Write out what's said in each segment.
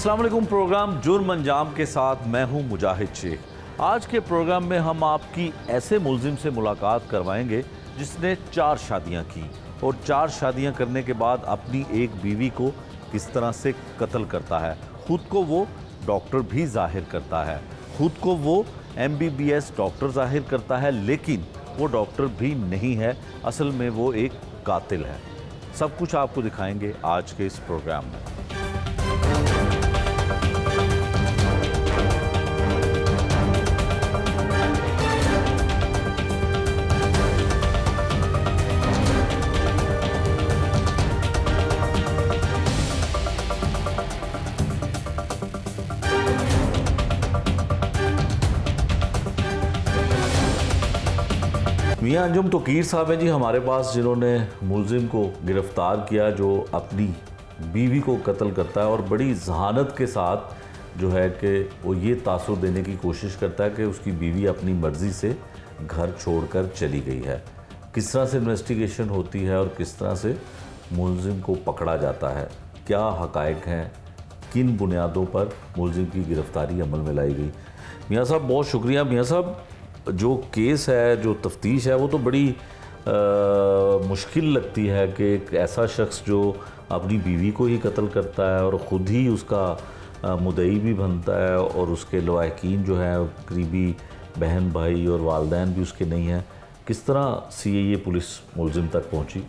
अस्सलाम वालेकुम। प्रोग्राम जुर्म अंजाम के साथ मैं हूं मुजाहिद शेख। आज के प्रोग्राम में हम आपकी ऐसे मुलजिम से मुलाकात करवाएंगे जिसने 4 शादियां की और 4 शादियां करने के बाद अपनी एक बीवी को किस तरह से कत्ल करता है। खुद को वो डॉक्टर भी जाहिर करता है, खुद को वो MBBS डॉक्टर जाहिर करता है, लेकिन वो डॉक्टर भी नहीं है, असल में वो एक कातिल है। सब कुछ आपको दिखाएंगे आज के इस प्रोग्राम में। मियां अंजुम तोकीर साहब हैं जी हमारे पास, जिन्होंने मुलजिम को गिरफ़्तार किया जो अपनी बीवी को कत्ल करता है और बड़ी जहानत के साथ जो है कि वो ये तासुर देने की कोशिश करता है कि उसकी बीवी अपनी मर्ज़ी से घर छोड़कर चली गई है। किस तरह से इन्वेस्टिगेशन होती है और किस तरह से मुलजिम को पकड़ा जाता है, क्या हक़ाइक़ हैं, किन बुनियादों पर मुलजिम की गिरफ़्तारी अमल में लाई गई। मियाँ साहब बहुत शुक्रिया। मियाँ साहब, जो केस है, जो तफ्तीश है, वो तो बड़ी मुश्किल लगती है कि एक ऐसा शख्स जो अपनी बीवी को ही कत्ल करता है और ख़ुद ही उसका मुद्दई भी बनता है और उसके लवाहिकीन जो है करीबी बहन भाई और वालिदैन भी उसके नहीं हैं, किस तरह CIA पुलिस मुलजिम तक पहुँची?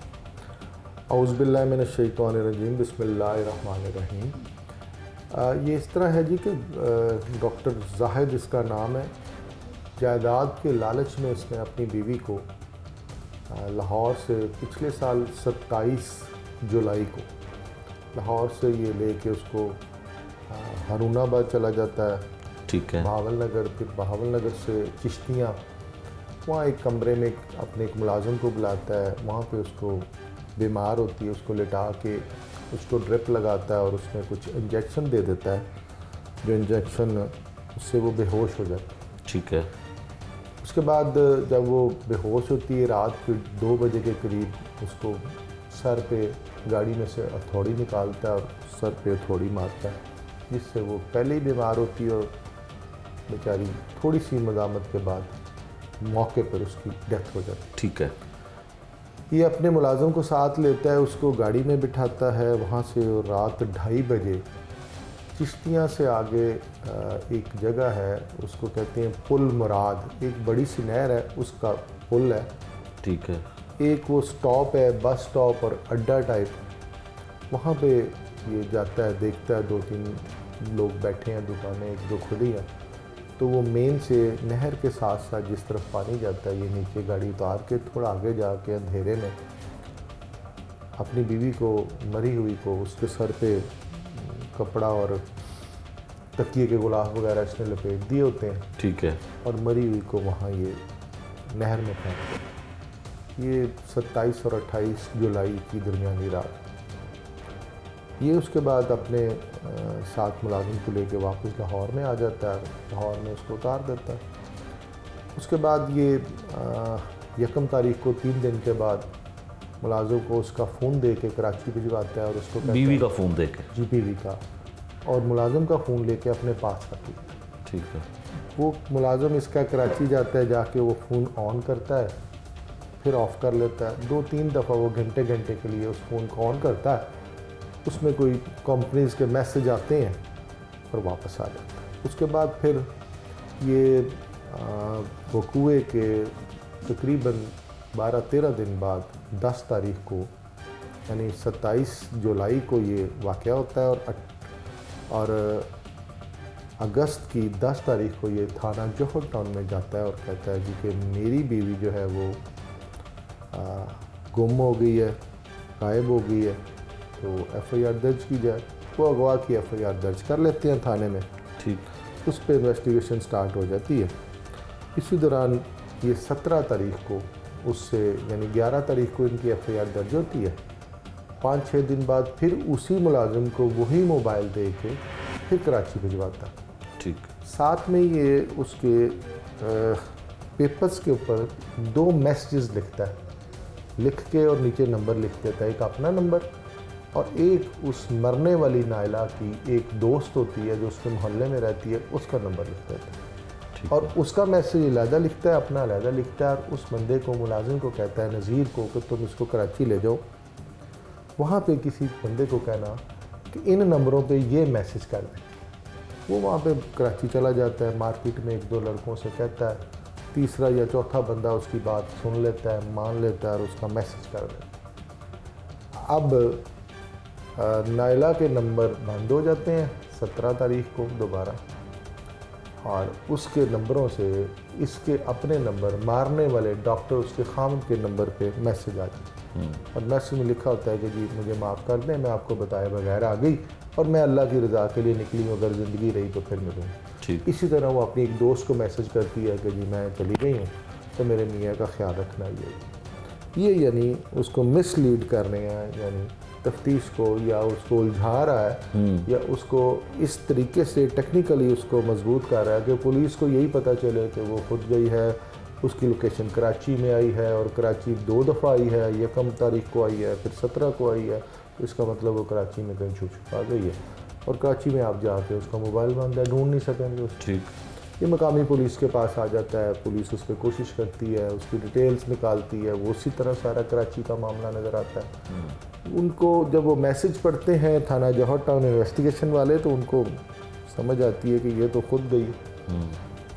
औज़ुबिल्लाहि मिनश्शैतानिर्रजीम, बिस्मिल्लाहिर्रहमानिर्रहीम। ये इस तरह है जी कि डॉक्टर जाहिद इसका नाम है। जायदाद के लालच में इसने अपनी बीवी को लाहौर से पिछले साल 27 जुलाई को लाहौर से ये लेके उसको हारूनाबाद चला जाता है। ठीक है। बहावल नगर, फिर बहावल नगर से चिश्तियाँ, वहाँ एक कमरे में अपने एक मुलाजिम को बुलाता है। वहाँ पे उसको बीमार होती है, उसको लिटा के उसको ड्रिप लगाता है और उसमें कुछ इंजेक्शन दे देता है, जो इंजेक्शन उससे वो बेहोश हो जाता है। ठीक है। उसके बाद जब वो बेहोश होती है, रात के 2 बजे के करीब उसको सर पे गाड़ी में से हथौड़ी निकालता है और सर पे हथौड़ी मारता है, जिससे वो पहले ही बीमार होती है और बेचारी थोड़ी सी मज़ामत के बाद मौके पर उसकी डेथ हो जाती है। ठीक है। ये अपने मुलाजिम को साथ लेता है, उसको गाड़ी में बिठाता है। वहाँ से रात 2:30 बजे चिश्तियाँ से आगे एक जगह है, उसको कहते हैं पुल मुराद, एक बड़ी सी नहर है, उसका पुल है। ठीक है। एक वो स्टॉप है, बस स्टॉप और अड्डा टाइप, वहाँ पे ये जाता है, देखता है 2-3 लोग बैठे हैं, दुकानें 1-2 खुली हैं, तो वो मेन से नहर के साथ साथ जिस तरफ पानी जाता है, ये नीचे गाड़ी उतार के थोड़ा आगे जाके अंधेरे में अपनी बीवी को, मरी हुई को, उसके सर पे कपड़ा और तकिए के गुलाफ वगैरह इसने लपेट दिए होते हैं। ठीक है। और मरी हुई को वहाँ ये नहर में फेंक दिया। ये 27 और 28 जुलाई की दरमियानी रात। ये उसके बाद अपने साथ मुलाजिम को लेके वापस लाहौर में आ जाता है, लाहौर में उसको उतार देता है। उसके बाद ये 1 तारीख को 3 दिन के बाद मुलाजिम को उसका फ़ोन दे के कराची भिजवाता है और उसको बीवी का फ़ोन दे के? जी, बीवी का, और मुलाजिम का फ़ोन लेके अपने पास रख लेता है। ठीक है। वो मुलाजिम इसका कराची जाता है, जाके वो फ़ोन ऑन करता है, फिर ऑफ़ कर लेता है। 2-3 दफ़ा वो घंटे के लिए उस फ़ोन को ऑन करता है, उसमें कोई कंपनीज़ के मैसेज आते हैं और वापस आ जाता है। उसके बाद फिर ये वकूए के तकरीबन 12-13 दिन बाद 10 तारीख को, यानी 27 जुलाई को ये वाक़या होता है और अगस्त की 10 तारीख को ये थाना जोहर टाउन में जाता है और कहता है जी कि मेरी बीवी जो है वो गुम हो गई है, गायब हो गई है, तो FIR दर्ज की जाए। वो अगवा की FIR दर्ज कर लेते हैं थाने में। ठीक। उस पर इन्वेस्टिगेशन स्टार्ट हो जाती है। इसी दौरान ये 17 तारीख को, उससे यानी 11 तारीख को इनकी FIR दर्ज होती है। 5-6 दिन बाद फिर उसी मुलाजिम को वही मोबाइल दे के फिर कराची भिजवाता। ठीक। साथ में ये उसके पेपर्स के ऊपर 2 मैसेजेस लिखता है, लिख के और नीचे नंबर लिख देता है, एक अपना नंबर और एक उस मरने वाली नायला की एक दोस्त होती है जो उसके मोहल्ले में रहती है, उसका नंबर लिख देता है और उसका मैसेज अलहदा लिखता है, अपना अलहदा लिखता है और उस बंदे को, मुलाजिम को कहता है, नज़ीर को, कि तुम इसको कराची ले जाओ, वहाँ पे किसी बंदे को कहना कि इन नंबरों पे ये मैसेज कर दें। वो वहाँ पे कराची चला जाता है, मार्केट में एक दो लड़कों से कहता है, तीसरा या चौथा बंदा उसकी बात सुन लेता है, मान लेता है और उसका मैसेज कर देता है। अब नायला के नंबर बंद हो जाते हैं 17 तारीख को दोबारा, और उसके नंबरों से इसके अपने नंबर, मारने वाले डॉक्टर उसके खामद के नंबर पे मैसेज आ जाता है और मैसेज में लिखा होता है कि जी मुझे माफ़ कर दें, मैं आपको बताए बगैर आ गई और मैं अल्लाह की रज़ा के लिए निकली हूँ, अगर ज़िंदगी रही तो फिर मिलूँगी। इसी तरह वो अपनी एक दोस्त को मैसेज करती है कि जी मैं चली गई हूँ, तो मेरे मियाँ का ख्याल रखना ये यानी उसको मिसलीड करने हैं, यानी तफ्तीश को या उसको उलझा रहा है या उसको इस तरीके से टेक्निकली उसको मजबूत कर रहा है कि पुलिस को यही पता चले कि वो खुद गई है, उसकी लोकेशन कराची में आई है और कराची 2 दफ़ा आई है, ये कम तारीख को आई है, फिर 17 को आई है, तो इसका मतलब वो कराची में कहीं छुप आ गई है और कराची में आप जाके उसका मोबाइल बंद है, ढूंढ नहीं सकेंगे उस। ठीक, ये मकामी पुलिस के पास आ जाता है, पुलिस उस पर कोशिश करती है, उसकी डिटेल्स निकालती है, वो उसी तरह सारा कराची का मामला नज़र आता है। उनको जब वो मैसेज पढ़ते हैं थाना जौहर टाउन इन्वेस्टिगेशन वाले, तो उनको समझ आती है कि ये तो खुद गई,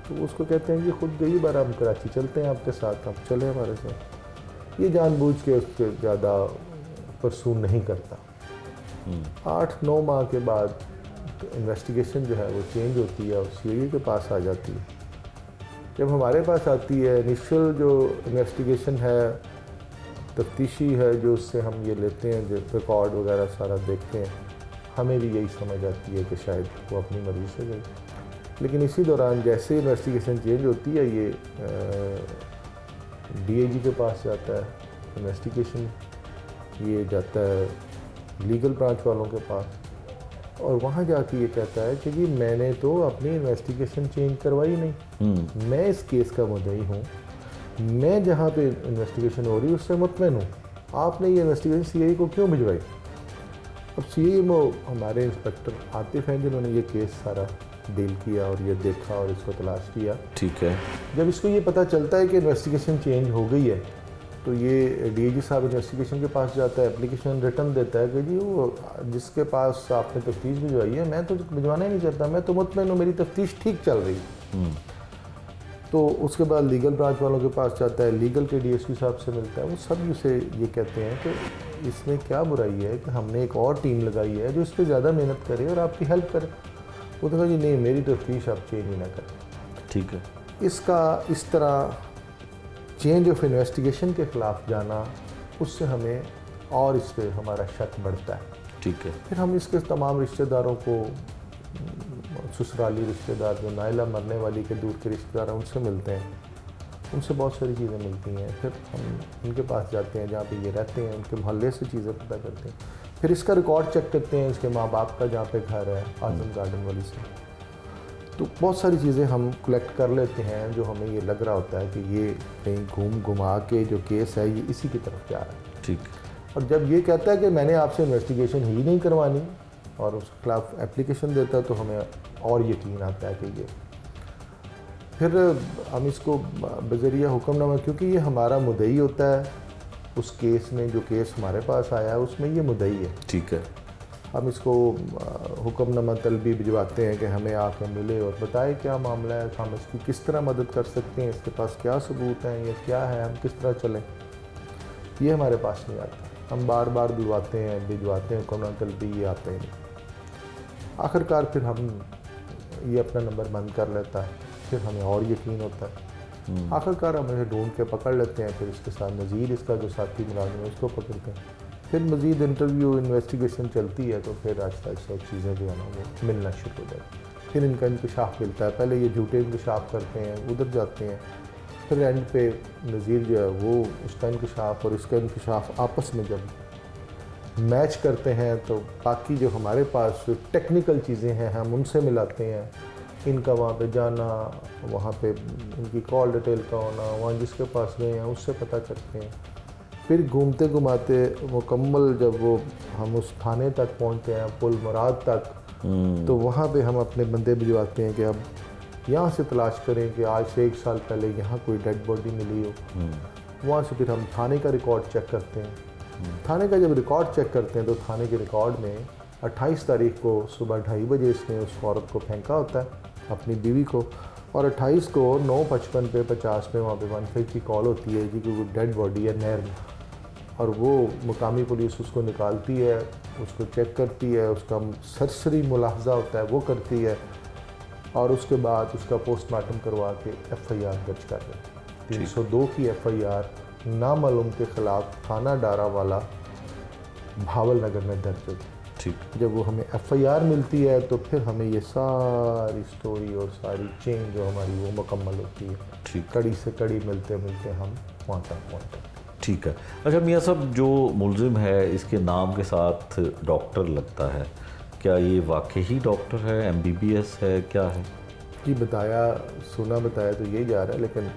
तो उसको कहते हैं ये खुद गई, बार हम कराची चलते हैं आपके साथ, आप चले हमारे साथ। ये जानबूझ के उसके ज़्यादा परसून नहीं करता। 8-9 माह के बाद इन्वेस्टिगेशन जो है वो चेंज होती है और सीआईए के पास आ जाती है। जब हमारे पास आती है, इनिशियल जो इन्वेस्टिगेशन है, तफ्तीशी है, जो उससे हम ये लेते हैं, जो रिकॉर्ड वगैरह सारा देखते हैं, हमें भी यही समझ आती है कि शायद वो अपनी मर्ज़ी से गई। लेकिन इसी दौरान जैसे इन्वेस्टिगेशन चेंज होती है, ये डीआईजी के पास जाता है इन्वेस्टिगेशन, ये जाता है लीगल ब्रांच वालों के पास और वहाँ जाके ये कहता है कि जी मैंने तो अपनी इन्वेस्टिगेशन चेंज करवाई नहीं, मैं इस केस का मुद्दई हूँ, मैं जहाँ पे इन्वेस्टिगेशन हो रही है उससे मुतमईन हूँ, आपने ये इन्वेस्टिगेशन सीआईए को क्यों भिजवाई। अब सीआईए में हमारे इंस्पेक्टर आतिफ हैं जिन्होंने ये केस सारा डील किया और ये देखा और इसको तलाश किया। ठीक है, जब इसको ये पता चलता है कि इन्वेस्टिगेशन चेंज हो गई है, तो ये डीआईजी साहब इन्वेस्टिगेशन के पास जाता है, एप्लीकेशन रिटर्न देता है कि जी वो जिसके पास आपने तफ्तीश भिजवाई है, मैं तो भिजवाना ही नहीं चाहता, मैं तो मुतमईन हूँ, मेरी तफ्तीश ठीक चल रही है। तो उसके बाद लीगल ब्रांच वालों के पास जाता है, लीगल के डीएसपी साहब से मिलता है, वो सब उसे ये कहते हैं कि इसमें क्या बुराई है कि हमने एक और टीम लगाई है जो इस पर ज़्यादा मेहनत करे और आपकी हेल्प करे। वो तो कहा जी नहीं, मेरी तफ्तीश आप चेंज ही ना करें। ठीक है, इसका इस तरह चेंज ऑफ इन्वेस्टिगेशन के ख़िलाफ़ जाना, उससे हमें और इस पर हमारा शक बढ़ता है। ठीक है, फिर हम इसके तमाम रिश्तेदारों को, ससुराली रिश्तेदार जो नायला मरने वाली के दूर के रिश्तेदार हैं, उनसे मिलते हैं, उनसे बहुत सारी चीज़ें मिलती हैं। फिर हम उनके पास जाते हैं जहाँ पे ये रहते हैं, उनके मोहल्ले से चीज़ें पता करते हैं, फिर इसका रिकॉर्ड चेक करते हैं, इसके माँ बाप का जहाँ पे घर है आज़म गार्डन वाली से। तो बहुत सारी चीज़ें हम कलेक्ट कर लेते हैं जो हमें ये लग रहा होता है कि ये कहीं घुमा के जो केस है ये इसी की तरफ जा रहा है। ठीक, और जब ये कहता है कि मैंने आपसे इन्वेस्टिगेशन ही नहीं करवानी और उसके खिलाफ एप्लीकेशन देता है, तो हमें और यकीन आता है कि ये, फिर हम इसको बज़रिया हुक्मनामा, क्योंकि ये हमारा मुद्दई होता है उस केस में, जो केस हमारे पास आया है उसमें ये मुद्दई है। ठीक है, हम इसको हुक्मनामा तलबी भिजवाते हैं कि हमें आकर मिले और बताए क्या मामला है, हम इसकी किस तरह मदद कर सकते हैं, इसके पास क्या सबूत हैं, ये क्या है, हम किस तरह चलें, ये हमारे पास नहीं आता। हम बार बार भिजवाते हैं हुक्मनामा तलबी, ये आते ही नहीं। आखिरकार फिर हम ये अपना नंबर बंद कर लेता है, फिर हमें और यकीन होता है। आखिरकार हम इसे ढूंढ के पकड़ लेते हैं, फिर इसके साथ मज़ीद इसका जो साथी मुलाजिम है उसको पकड़ते हैं, फिर मज़ीद इंटरव्यू इन्वेस्टिगेशन चलती है, तो फिर आहिस्ता आहिस्ता चीज़ें जो है ना वो मिलना शुरू हो जाती है। फिर इनका इंकशाफ मिलता है, पहले ये झूठे इंकशाफ करते हैं, उधर जाते हैं, फिर एंड पे नज़ीर जो है वो उसका इंकशाफ और इसका इंकशाफ आपस में जब मैच करते हैं, तो बाकी जो हमारे पास जो टेक्निकल चीज़ें हैं हम उनसे मिलाते हैं, इनका वहाँ पे जाना, वहाँ पे इनकी कॉल डिटेल का होना, वहाँ जिसके पास गए हैं उससे पता करते हैं, फिर घूमते घुमाते मुकम्मल जब वो हम उस थाने तक पहुँचते हैं, पुल मुराद तक, तो वहाँ पे हम अपने बंदे भिजवाते हैं कि अब यहाँ से तलाश करें कि आज से 1 साल पहले यहाँ कोई डेड बॉडी मिली हो। वहाँ से फिर हम थाने का रिकॉर्ड चेक करते हैं। थाने का जब रिकॉर्ड चेक करते हैं तो थाने के रिकॉर्ड में 28 तारीख को सुबह 2:30 बजे इसने उस औरत को फेंका होता है, अपनी बीवी को, और 28 को 9:55 पे 50 पे वहाँ पे 15 की कॉल होती है जी कि डेड बॉडी है नहर में, और वो मुकामी पुलिस उसको निकालती है, उसको चेक करती है, उसका सरसरी मुलाहजा होता है वो करती है, और उसके बाद उसका पोस्टमार्टम करवा के FIR दर्ज कर देते हैं। 302 की FIR नामालूम के ख़िलाफ़ थाना डारावाला भावल नगर में दर्ज होती है। ठीक। जब वो हमें FIR मिलती है तो फिर हमें ये सारी स्टोरी और सारी चेन जो हमारी वो मुकम्मल होती है। ठीक। कड़ी से कड़ी मिलते मिलते हम वहाँ तक पहुँचते हैं। ठीक है। अच्छा मियाँ साहब, जो मुलजिम है इसके नाम के साथ डॉक्टर लगता है, क्या ये वाकई ही डॉक्टर है, MBBS है, क्या है? जी बताया तो यही जा रहा है, लेकिन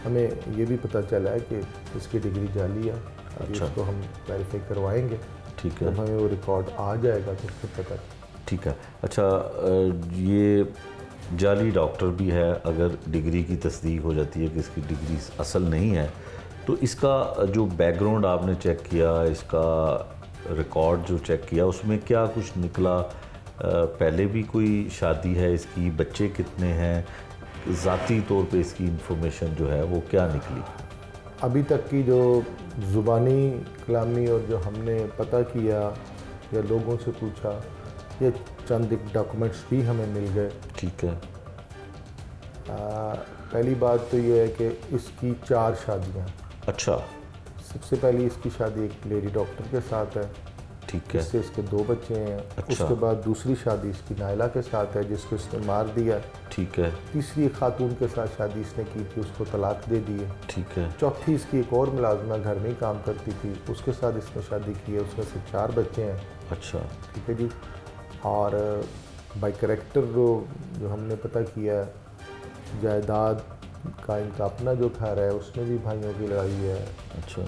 हमें ये भी पता चला है कि इसकी डिग्री जाली है। अभी अच्छा। इसको हम वेरीफाई करवाएंगे। ठीक है। जब हमें वो रिकॉर्ड आ जाएगा तो फिर पता। ठीक है। अच्छा, ये जाली डॉक्टर भी है, अगर डिग्री की तस्दीक हो जाती है कि इसकी डिग्री असल नहीं है, तो इसका जो बैकग्राउंड आपने चेक किया, इसका रिकॉर्ड जो चेक किया, उसमें क्या कुछ निकला? पहले भी कोई शादी है इसकी, बच्चे कितने हैं, ज़ाती तौर पे इसकी इंफॉर्मेशन जो है वो क्या निकली? अभी तक की जो ज़ुबानी कलामी और जो हमने पता किया या लोगों से पूछा, ये चंद एक डॉक्यूमेंट्स भी हमें मिल गए। ठीक है। पहली बात तो ये है कि इसकी 4 शादियाँ। अच्छा। सबसे पहली इसकी शादी एक लेडी डॉक्टर के साथ है। ठीक है। इससे इसके 2 बच्चे हैं। अच्छा। उसके बाद दूसरी शादी इसकी नायला के साथ है, जिसको इसने मार दिया। ठीक है। तीसरी खातून के साथ शादी इसने की थी, उसको तलाक दे दी है। ठीक है। चौथी इसकी एक और मुलाजमा घर में ही काम करती थी, उसके साथ इसने शादी की है, उसमें से 4 बच्चे हैं। अच्छा। ठीक है जी। और बाई करेक्टर जो हमने पता किया, जायदाद का इनका अपना जो घर है उसमें भी भाइयों की लड़ाई है। अच्छा।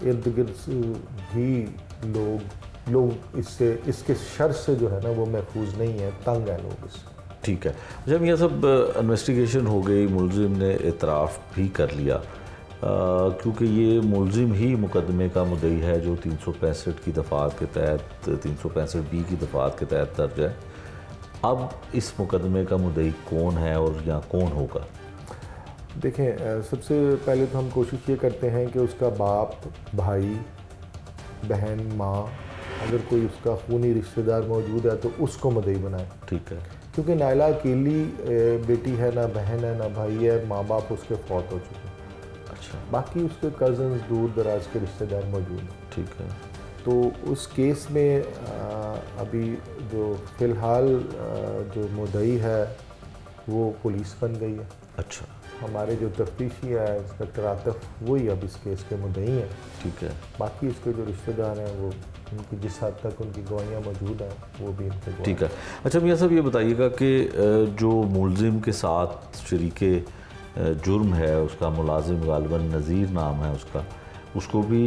इर्द गिर्द भी लोग इसके शर से जो है ना वो महफूज नहीं है, तंग है लोग इससे। ठीक है। जब यह सब इन्वेस्टिगेशन हो गई, मुलजिम ने इतराफ़ भी कर लिया, क्योंकि ये मुलजिम ही मुकदमे का मुद्दई है जो 365 की दफ़ात के तहत 365B की दफ़ात के तहत दर्ज है। अब इस मुकदमे का मुद्दई कौन है और या कौन होगा? देखें, सबसे पहले तो हम कोशिश ये करते हैं कि उसका बाप, भाई, बहन, माँ, अगर कोई उसका खूनी रिश्तेदार मौजूद है तो उसको मुद्दई बनाए। ठीक है। क्योंकि नायला अकेली बेटी है, ना बहन है ना भाई है, माँ बाप उसके फौत हो चुके हैं। अच्छा। बाकी उसके कज़न्स, दूर दराज के रिश्तेदार मौजूद हैं। ठीक है। तो उस केस में अभी जो फ़िलहाल जो मुद्दई है वो पुलिस बन गई है। अच्छा। हमारे जो तफ्तीशी है इंस्पेक्टर आतिफ, वही अब इस केस के मुद्दई हैं। ठीक है। बाकी इसके जो रिश्तेदार हैं वो उनकी जिस हद तक उनकी गवाहियाँ मौजूद हैं वो भी इनके। ठीक है। अच्छा मियाँ साहब, ये बताइएगा कि जो मुलजिम के साथ शरीके जुर्म है, उसका मुलाजिम गालिबन नज़ीर नाम है उसका, उसको भी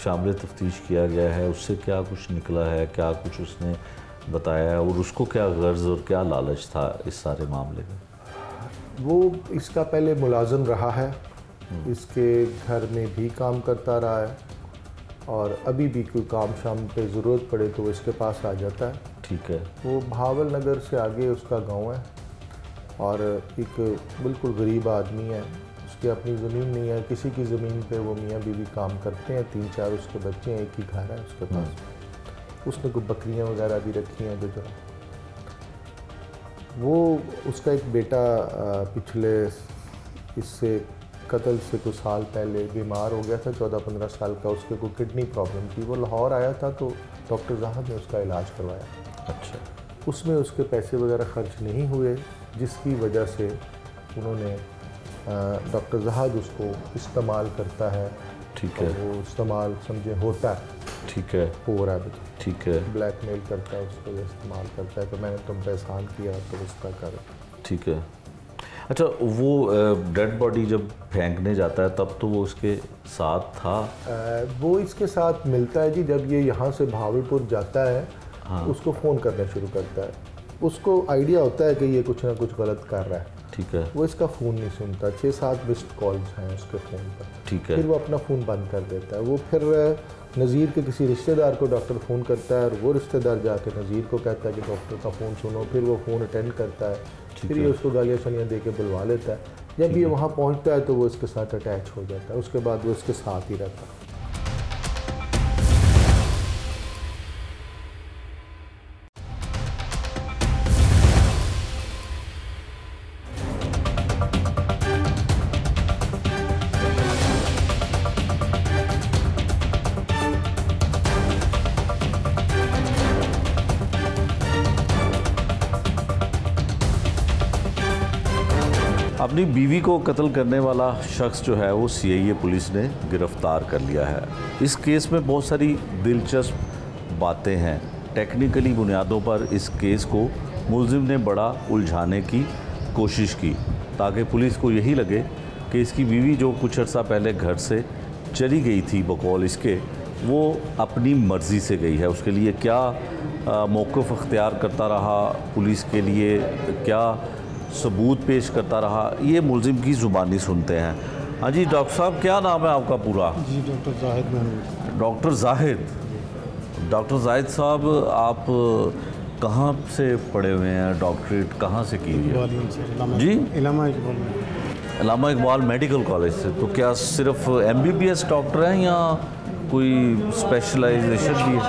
शामिल तफ्तीश किया गया है, उससे क्या कुछ निकला है, क्या कुछ उसने बताया है, और उसको क्या गर्ज और क्या लालच था इस सारे मामले में? वो इसका पहले मुलाजिम रहा है, इसके घर में भी काम करता रहा है, और अभी भी कोई काम शाम पे ज़रूरत पड़े तो वो इसके पास आ जाता है। ठीक है। वो भावल नगर से आगे उसका गांव है, और एक बिल्कुल गरीब आदमी है, उसकी अपनी ज़मीन नहीं है, किसी की ज़मीन पे वो मियाँ बीवी काम करते हैं, 3-4 उसके बच्चे हैं, एक ही घर है उसके पास। उसने कुछ बकरियाँ वगैरह भी रखी हैं जो वो उसका एक बेटा पिछले इससे कत्ल से कुछ साल पहले बीमार हो गया था, 14-15 साल का, उसके कोई किडनी प्रॉब्लम थी। वो लाहौर आया था तो डॉक्टर जहाद ने उसका इलाज करवाया। अच्छा। उसमें उसके पैसे वगैरह खर्च नहीं हुए, जिसकी वजह से उन्होंने डॉक्टर जहाद उसको इस्तेमाल करता है। ठीक है। वो इस्तेमाल समझे होता है। ठीक है। हो रहा है। ठीक है। ब्लैकमेल करता है उसको, इस्तेमाल करता है कि मैंने तुम पे एहसान किया तो उसका कर। ठीक है। अच्छा, वो डेड बॉडी जब फेंकने जाता है तब तो वो उसके साथ था? वो इसके साथ मिलता है जी, जब ये यहाँ से भावलपुर जाता है। हाँ। उसको फ़ोन करना शुरू करता है। उसको आइडिया होता है कि ये कुछ ना कुछ गलत कर रहा है। ठीक है। वो इसका फ़ोन नहीं सुनता। 6-7 मिस्ड कॉल्स हैं उसके फ़ोन पर। ठीक है। फिर वो अपना फ़ोन बंद कर देता है। वो फिर नज़ीर के किसी रिश्तेदार को डॉक्टर फ़ोन करता है और वो रिश्तेदार जाके नज़ीर को कहता है कि डॉक्टर का फ़ोन सुनो। फिर वो फ़ोन अटेंड करता है। फिर ये उसको गालियाँ शलियाँ दे के बुलवा लेता है। जब ये वहाँ पहुँचता है तो वो इसके साथ अटैच हो जाता है। उसके बाद वो इसके साथ ही रहता है। अपनी बीवी को कत्ल करने वाला शख्स जो है वो सीआईए पुलिस ने गिरफ्तार कर लिया है। इस केस में बहुत सारी दिलचस्प बातें हैं। टेक्निकली बुनियादों पर इस केस को मुलजिम ने बड़ा उलझाने की कोशिश की ताकि पुलिस को यही लगे कि इसकी बीवी जो कुछ अर्सा पहले घर से चली गई थी बकौल इसके, वो अपनी मर्ज़ी से गई है। उसके लिए क्या मौक़िफ़ अख्तियार करता रहा, पुलिस के लिए क्या सबूत पेश करता रहा, ये मुलजिम की ज़ुबानी सुनते हैं। हाँ जी डॉक्टर साहब, क्या नाम है आपका पूरा? जी doctor Zahid Mahmood. Doctor Zahid. Doctor Zahid Sahab, आप कहाँ से पढ़े हुए हैं? डॉक्टरेट कहाँ से की है? जी, इलामा इकबाल मेडिकल कॉलेज से। तो क्या सिर्फ MBBS डॉक्टर हैं या कोई स्पेशलाइजेशन भी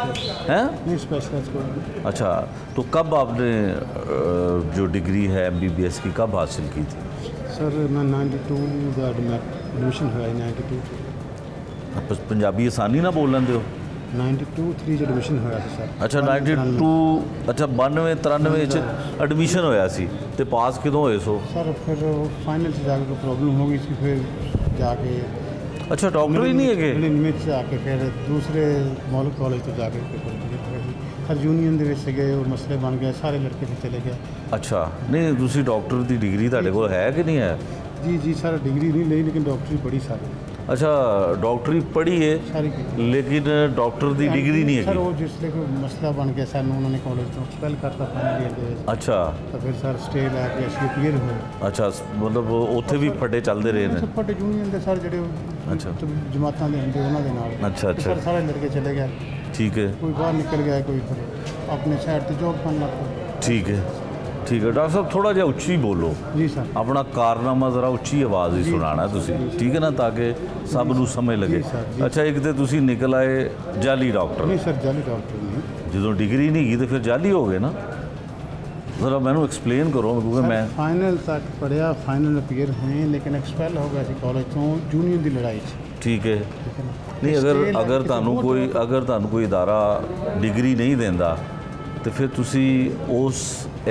है? नहीं, स्पेशलाइज। अच्छा, तो कब आपने जो डिग्री है MBBS की कब हासिल की थी? सर मैं 92 ਦਾ एडमिशन हुआ 92। आप पंजाबी आसानी ना बोल लेंदे हो? 92 3 ਚ एडमिशन ਹੋਇਆ ਸੀ ਸਰ। ਅੱਛਾ 92 ਅੱਛਾ 92 93 ਚ ਐਡਮਿਸ਼ਨ ਹੋਇਆ ਸੀ ਤੇ ਪਾਸ ਕਿਦੋਂ ਹੋਏ ਸੋ? ਸਰ ਫਿਰ ਫਾਈਨਲ 'ਚ ਜਾ ਕੇ ਪ੍ਰੋਬਲਮ ਹੋ ਗਈ ਸੀ, ਫਿਰ ਜਾ ਕੇ अच्छा डॉक्टर ही नहीं है कि निमित से आके फिर दूसरे मॉडल कॉलेज तो जाके सर यूनियन ਦੇ ਵਿੱਚ ਗਏ और मसले बन गए, सारे लड़के से चले गए। अच्छा, नहीं दूसरी डॉक्टर की डिग्री ਤੁਹਾਡੇ ਕੋਲ है कि नहीं है? जी जी सर, डिग्री नहीं ली लेकिन डॉक्टरी पढ़ी सारी। अच्छा, डॉक्टरी पढ़ी है सारी लेकिन डॉक्टर की डिग्री नहीं है सर। वो जिसले कोई मसला बन गया सर उन्होंने कॉलेज तो एक्सपेल करता फाइनल ईयर ਦੇ। अच्छा, तो फिर सर स्टे लैके ਅਸੀਂ क्लियर ਹੋਏ। अच्छा, मतलब ਉੱਥੇ ਵੀ ਫੱਟੇ ਚੱਲਦੇ ਰਹੇ ਨੇ? ਫੱਟੇ ਯੂਨੀਅਨ ਦੇ ਸਰ ਜਿਹੜੇ अच्छा ਜਮਾਤਾਂ ਦੇ ਹੁੰਦੇ ਉਹਨਾਂ ਦੇ ਨਾਲ। अच्छा अच्छा, सर सारे लड़के चले गए। ठीक है। कोई बाहर निकल गया, कोई फिर अपने साइड ਤੇ जॉब करने लग गया। ठीक है, ठीक है। डॉक्टर साहब थोड़ा जिहा ਉੱਚੀ ਬੋਲੋ। जी सर। अपना कारनामा ज़रा ਉੱਚੀ आवाज़ ही सुनाना तुसी, ठीक है ना, ताकि सब नू समझ लगे। अच्छा, एक तो तुसी निकल आए जाली डॉक्टर। नहीं सर, जाली डॉक्टर नहीं। जो डिग्री नहीं की तो फिर जाली हो गए ना? ज़रा मैनू एक्सप्लेन करो क्योंकि मैं फाइनल तक पढ़िया, फाइनल अपीयर हुए लेकिन एक्सपेल हो गया सी कॉलेज तो यूनियन की लड़ाई च। ठीक है। नहीं, अगर ਤੁਹਾਨੂੰ ਕੋਈ ਅਦਾਰਾ ਡਿਗਰੀ ਨਹੀਂ ਦਿੰਦਾ ਤੇ ਫਿਰ ਤੁਸੀਂ ਉਸ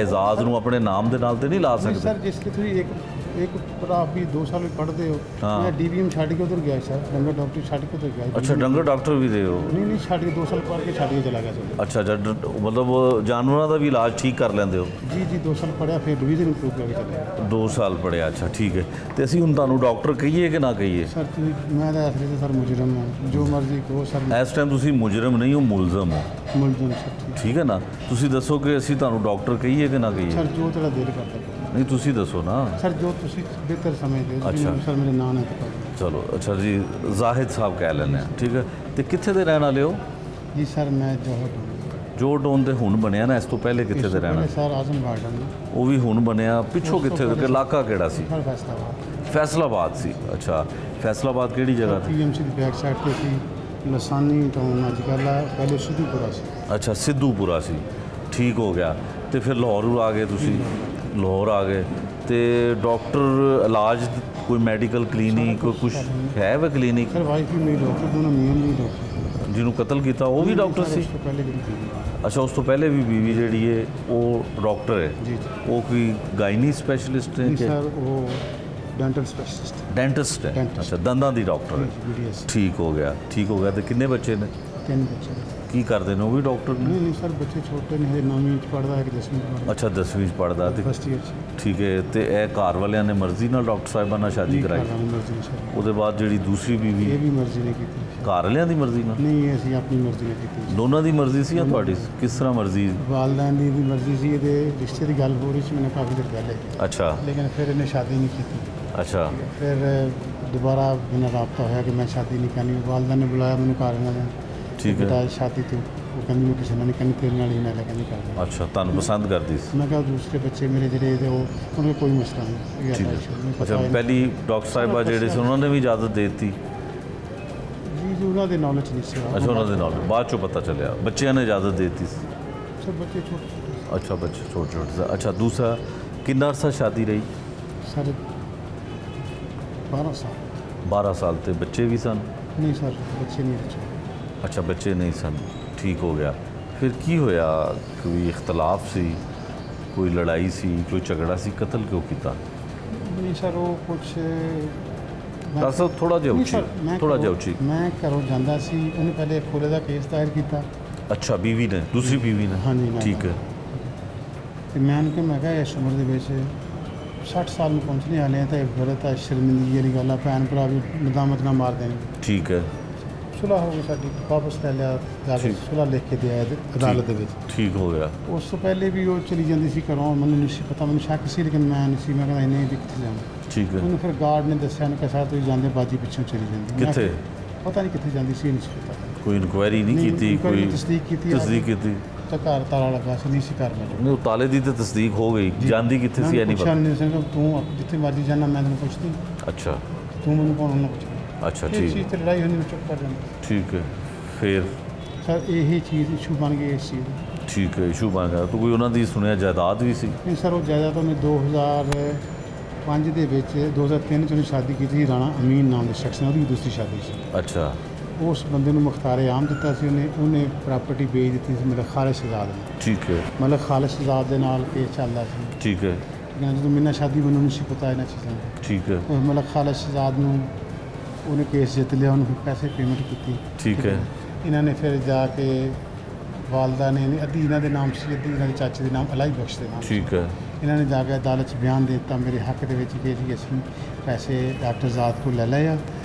एजाज ਨੂੰ ਆਪਣੇ ਨਾਮ ਦੇ ਨਾਲ ਤੇ ਨਹੀਂ ਲਾ ਸਕਦੇ? सर जिसके थ्रू एक पर आप भी 2 साल पढ़ते हो। मैं DBM छड़ के उधर गया सर, डंगर डॉक्टर छड़ के उधर गया। अच्छा, डंगर डॉक्टर भी दे हो? नहीं छड़ के 2 साल पढ़ के छड़ के चला गया सर। अच्छा, मतलब जानवरों का भी इलाज ठीक कर लेंदे हो? जी जी, 2 साल पढ़िया फिर डिवीजन इंप्रूव करके चले गया। 2 साल पढ़िया, अच्छा ठीक है। तो ਅਸੀਂ ਹੁਣ ਤੁਹਾਨੂੰ ਡਾਕਟਰ ਕਹੀਏ ਕਿ ਨਾ ਕਹੀਏ? सर मैं तो असली सर मुजरम हूँ, जो मर्जी कहो सर। ਇਸ ਟਾਈਮ ਤੁਸੀਂ ਮੁਜਰਮ ਨਹੀਂ ਹੋ, ਮੁਲਜ਼ਮ ਹੋ। मुलजम सर। ठीक है ना? ਤੁਸੀਂ ਦੱਸੋ ਕਿ ਅਸੀਂ ਤੁਹਾਨੂੰ ਡਾਕਟਰ ਕਹੀਏ ਕਿ ਨਾ ਕਹੀਏ? सर जो तेरा दिल करता नहीं ਤੁਸੀਂ ਦੱਸੋ ਨਾ। सर जो तुसी बेहतर समझते हो। अच्छा सर मेरे नाम है। चलो अच्छा जी, जाहिद साहब कह लेने, ठीक है। तो कित्थे दे रहने वाले हो? जी सर मैं जो टोन ते हुण बनया ना, इस तो पहले कित्थे दे रहना? सर आजम गार्डन वो भी हुण बनया, पिछों कित्थे दे? इलाका केड़ा सी? फैसलाबाद। फैसलाबाद सी। अच्छा, फैसलाबाद केड़ी जगह थी? PMC की बैक साइड पे थी लसानी टाउन, अजकल पहले सिद्धूपुरा सी। अच्छा, सिद्धूपुरा सी, ठीक हो गया। तो फिर लाहौर आ गए तुसी? लाहौर आ गए तो डॉक्टर इलाज कोई मेडिकल क्लीनिक कोई कुछ है वे क्लीनिक? सर वाइफ भी मेरी डॉक्टर, दोनों मियां भी डॉक्टर। जिन्होंने कत्ल किया वो भी डॉक्टर सी? पहले भी। अच्छा, उस तो पहले भी बीवी जी है वो डॉक्टर है? जी। वो कोई गायनी स्पेशलिस्ट है? सर वो डेंटल स्पेशलिस्ट। डेंटिस्ट है? अच्छा, दंदां दी डॉक्टर है, ठीक हो गया, ठीक हो गया। तो कितने बच्चे ने? 3 बच्चे। ਕੀ ਕਰਦੇ ਨੇ ਉਹ ਵੀ ਡਾਕਟਰ ਨੇ? नहीं सर बच्चे छोटे ने हजे 9वीं च पढ़दा है कि 10वीं च पढ़दा ਅੱਛਾ 10ਵੀਂ 'ਚ ਪੜ੍ਹਦਾ ਤੇ फर्स्ट ईयर च ਠੀਕ ਹੈ। ਤੇ ਇਹ ਘਰ ਵਾਲਿਆਂ ਨੇ ਮਰਜ਼ੀ ਨਾਲ ਡਾਕਟਰ ਸਾਹਿਬਾਂ ਨਾਲ ਸ਼ਾਦੀ नहीं ਕਰਾਈ? घर वाली मर्जी ने सर ਉਹਦੇ ਬਾਅਦ ਜਿਹੜੀ ਦੂਸਰੀ ਬੀਵੀ ये भी मर्जी ने की ਘਰ ਵਾਲਿਆਂ ਦੀ ਮਰਜ਼ੀ ਨਾਲ? नहीं ये ਅਸੀਂ ਆਪਣੀ ਮਰਜ਼ੀ ਨਾਲ ਕੀਤੀ ਦੋਨਾਂ ਦੀ ਮਰਜ਼ੀ ਸੀ ਜਾਂ ਤੁਹਾਡੀ? ਕਿਸ ਤਰ੍ਹਾਂ ਮਰਜ਼ੀ? ਵਾਲਦਾਨ ਦੀ ਵੀ ਮਰਜ਼ੀ ਸੀ ਇਹਦੇ ਰਿਸ਼ਤੇ ਦੀ ਗੱਲ ਹੋ ਰਹੀ ਸੀ ਮੈਨੂੰ ਕਾਫੀ ਦੇਰ ਪਹਿਲੇ ਅੱਛਾ ਲੇਕਿਨ ਫਿਰ ਇਹਨੇ ਸ਼ਾਦੀ ਨਹੀਂ ਕੀਤੀ ਅੱਛਾ ਫਿਰ ਦੁਬਾਰਾ ਬਿਨਾਂ ਰਾਬਤਾ ਹੋਇਆ ਕਿ ਮੈਂ ਸ਼ਾਦੀ ਨਹੀਂ ਕਰਨੀ ਵਾਲਦਾਨ ਨੇ ਬੁਲਾਇਆ ਮੈਨੂੰ ਘਰ ਇਹਨਾਂ ਨੇ ਠੀਕ ਹੈ। ਬੇਟਾ ਸ਼ਾਦੀ ਤੂੰ ਉਹ ਕਹਿੰਦੀ ਮੈਂ ਕਿਸੇ ਨਾਲ ਨਹੀਂ ਕਰਨੀ ਤੇਰੇ ਨਾਲ ਹੀ ਮੈਂ ਕਹਿੰਦੀ ਕਰਦਾ ਅੱਛਾ ਤੁਹਾਨੂੰ ਪਸੰਦ ਕਰਦੀ ਸੀ? ਮੈਂ ਕਿਹਾ ਦੂਸਰੇ ਬੱਚੇ ਮੇਰੇ ਜਿਹੜੇ ਤੇ ਉਹ ਉਹਨਾਂ ਦਾ ਕੋਈ ਮਸਲਾ ਨਹੀਂ ਇਹ ਠੀਕ ਗੱਲ ਹੈ। ਹੈ ਮੈਨੂੰ ਅੱਛਾ ਪਤਾ ਹੈ। ਪਹਿਲੀ ਡਾਕਟਰ ਸਾਹਿਬਾ ਜਿਹੜੇ ਸੀ ਉਹਨਾਂ ਨੇ ਵੀ ਇਜਾਜ਼ਤ ਦੇ ਦਿੱਤੀ? ਜੀ ਜੀ ਉਹਨਾਂ ਦੇ ਨੌਲੇਜ ਨਹੀਂ ਸੀ ਅੱਛਾ ਉਹਨਾਂ ਦੇ ਨਾਲ ਬਾਅਦ ਚੋਂ ਪਤਾ ਚੱਲਿਆ ਬੱਚਿਆਂ ਨੇ ਇਜਾਜ਼ਤ ਦੇ ਦਿੱਤੀ ਸੀ? ਸਭ ਬੱਚੇ ਛੋਟੇ ਛੋਟੇ ਸੀ। ਅੱਛਾ ਬੱਚੇ ਛੋਟੇ ਛੋਟੇ ਸੀ। ਅੱਛਾ ਦੂਸਰਾ ਕਿੰਨਾ ਅਰਸਾ ਸ਼ਾਦੀ ਰਹੀ? ਸਰ 12 ਸਾਲ 12 ਸਾਲ ਤੇ ਬੱਚੇ ਵੀ ਸਨ? ਨਹੀਂ ਸਰ ਬੱਚੇ ਨਹੀਂ ਬੱਚੇ ਅੱਛਾ ਬੱਚੇ ਨਹੀਂ ਸਨ ਠੀਕ ਹੋ ਗਿਆ। ਫਿਰ ਕੀ ਹੋਇਆ? ਕੋਈ ਇਖਤਲਾਫ ਸੀ, ਕੋਈ ਲੜਾਈ ਸੀ, ਕੋਈ ਝਗੜਾ ਸੀ? ਕਤਲ ਕਿਉਂ ਕੀਤਾ? ਨਹੀਂ ਸਰ ਉਹ ਕੁਛ ਦੱਸੋ ਥੋੜਾ ਜਿਹਾ ਨਹੀਂ ਉੱਚੀ ਸਰ, ਮੈਂ ਥੋੜਾ ਜਿਹਾ ਘਰੋਂ- ਉੱਚੀ। ਮੈਂ ਘਰੋਂ ਜਾਂਦਾ ਸੀ ਉਹਨੇ ਪਹਿਲੇ ਖੋਲੇ ਦਾ ਕੇਸ ਦਾਇਰ ਕੀਤਾ ਅੱਛਾ ਬੀਵੀ ਨੇ ਦੂਸਰੀ ਬੀਵੀ ਨੇ? ਹਾਂਜੀ, ਮੈਂ- ਠੀਕ ਹੈ ਤੇ ਮੈਂ ਉਹਨੂੰ ਕਿਹਾ ਮੈਂ ਕਿਹਾ ਇਸ ਉਮਰ ਦੇ ਵਿੱਚ 60 ਸਾਲ ਨੂੰ ਪਹੁੰਚਣੇ ਵਾਲੇ ਆ ਤਾਂ ਇਹ ਗਲਤ ਹੈ ਸ਼ਰਮਿੰਦਗੀ ਵਾਲੀ ਗੱਲ ਆ ਭੈਣ ਭਰਾ ਵੀ ਨਦਾਮਤ ਨਾ ਮਾਰ ਦੇਣ ਠੀਕ ਹੈ ਸੁਲ੍ਹਾ ਹੋ ਗਈ ਸਾਡੀ ਵਾਪਸ ਲੈ ਲਿਆ ਜਾ ਕੇ ਠੀਕ। ਸੁਲ੍ਹਾ ਲਿਖ ਕੇ ਦਿਆ ਅਦਾਲਤ ਦੇ ਵਿੱਚ ਠੀਕ ਹੋ ਗਿਆ ਉਸ ਤੋਂ ਪਹਿਲੇ ਵੀ ਉਹ ਚਲੀ ਜਾਂਦੀ ਸੀ ਘਰੋਂ ਮੈਨੂੰ ਨਹੀਂ ਸੀ ਪਤਾ ਮੈਨੂੰ ਸ਼ੱਕ ਸੀ ਲੇਕਿਨ ਮੈਂ ਨਹੀਂ ਸੀ ਮੈਂ ਕਹਿੰਦਾ ਇਹਨੇ ਵੀ ਕਿੱਥੇ ਜਾਣਾ ਠੀਕ ਹੈ ਉਹਨੂੰ ਫਿਰ ਗਾਰਡ ਨੇ ਦੱਸਿਆ ਉਹਨੇ ਕਿਹਾ ਸਰ ਤੁਸੀਂ ਜਾਂਦੇ ਬਾਜੀ ਪਿੱਛੋਂ ਚਲੀ ਜਾਂਦੀ ਮੈਂ ਕਿੱਥੇ? ਕਿਹਾ, ਪਤਾ ਨਹੀਂ ਕਿੱਥੇ ਜਾਂਦੀ ਸੀ ਇਹ ਨਹੀਂ ਸੀ ਪਤਾ ਕੋਈ ਇਨਕੁਆਇਰੀ ਨਹੀਂ ਨਹੀਂ, ਕੀਤੀ? inquiry ਕੋਈ ਤਸਦੀਕ ਕੀਤੀ ਤਸਦੀਕ ਕੀਤੀ? ਤਾਂ ਘਰ ਤਾਲਾ ਲੱਗਾ ਸੀ ਨਹੀਂ ਸੀ ਘਰ ਮੈਂ ਨਹੀਂ ਉਹ ਤਾਲੇ ਦੀ ਤੇ ਤਸਦੀਕ ਹੋ ਗਈ ਜਾਂਦੀ ਕਿੱਥੇ ਸੀ ਇਹ ਨਹੀਂ ਪਤਾ? ਨਹੀਂ ਸੀ ਤੂੰ ਜਿੱਥੇ ਮਰਜ਼ੀ ਜਾਣਾ ਮੈਂ ਤੈਨੂੰ ਪੁੱਛਦੀ ਅੱਛਾ ਤੂੰ ਮੈਨੂੰ ਕੌਣ ਉਹਨਾਂ ਪੁੱਛਦਾ ਅੱਛਾ ਇਹ ਠੀਕ ਚੀਜ਼ ਤੇ ਲੜਾਈ ਹੋਣੀ ਮੈਂ ਚੁੱਪ ਕਰ ਜਾਂਦਾ ਠੀਕ ਹੈ। ਫਿਰ ਸਰ ਇਹੀ ਚੀਜ਼ ਇਸ਼ੂ ਬਣ ਗਈ ਇਸ ਚੀਜ਼ ਦੀ। ਠੀਕ ਹੈ ਇਸ਼ੂ ਬਣ ਗਿਆ। ਤਾਂ ਕੋਈ ਉਹਨਾਂ ਦੀ ਸੁਣਿਆ ਜਾਇਦਾਦ ਵੀ ਸੀ? ਨਹੀਂ ਸਰ ਉਹ ਜਾਇਦਾਦ ਉਹਨੇ 2005 ਦੇ ਵਿੱਚ 2003 ਚ ਉਹਨੇ ਸ਼ਾਦੀ ਕੀਤੀ ਸੀ ਰਾਣਾ ਅਮੀਨ ਨਾਮ ਦੇ ਸ਼ਖਸ ਨਾਲ ਉਹਦੀ ਦੂਸਰੀ ਸ਼ਾਦੀ ਸੀ ਅੱਛਾ ਉਸ ਬੰਦੇ ਨੂੰ ਮੁਖਤਾਰੇ ਆਮ ਦਿੱਤਾ ਸੀ ਉਹਨੇ ਪ੍ਰਾਪਰਟੀ ਵੇਚ ਦਿੱਤੀ ਸੀ ਮਤਲਬ ਖਾਲਿਸ ਸ਼ਹਜ਼ਾਦ ਨੇ ਠੀਕ ਹੈ ਮਤਲਬ ਖਾਲਿਸ ਸ਼ਹਜ਼ਾਦ ਦੇ ਨਾਲ ਕੇਸ ਚੱਲਦਾ ਸੀ ਠੀਕ ਹੈ ਠੀਕ ਹੈ ਜਦੋਂ ਮੇਰੇ ਨਾਲ ਸ਼ਾਦੀ ਮੈਨੂੰ ਨਹੀਂ ਸੀ ਪਤਾ ਇਹਨਾਂ ਚੀਜ਼ਾਂ ਦਾ ਠੀਕ ਹੈ ਉਹ ਮਤਲਬ ਖਾਲਿਸ ਸ਼ਹਜ਼ਾਦ ਨੂੰ ਉਹਨੇ ਕੇਸ ਜਿੱਤ ਲਿਆ ਉਹਨੂੰ ਫਿਰ ਪੈਸੇ ਪੇਮੈਂਟ ਕੀਤੀ ਠੀਕ ਹੈ ਇਹਨਾਂ ਨੇ ਫਿਰ ਜਾ ਕੇ ਵਾਲਦਾ ਨੇ ਅੱਧੀ ਇਹਨਾਂ ਦੇ ਨਾਮ ਸੀ ਅੱਧੀ ਇਹਨਾਂ ਦੇ ਚਾਚੇ ਦੇ ਨਾਮ ਅਲਾਈ ਬਖਸ਼ ਦੇ ਨਾਮ ਠੀਕ ਹੈ ਇਹਨਾਂ ਨੇ ਜਾ ਕੇ ਅਦਾਲਤ 'ਚ ਬਿਆਨ ਦੇ ਦਿੱਤਾ ਮੇਰੇ ਹੱਕ ਦੇ ਵਿੱਚ ਕਿ ਜੀ ਅਸੀਂ ਪੈਸੇ ਡਾਕਟਰ ਜ਼ਾਦ ਕੋਲ ਲੈ ਲਏ ਆ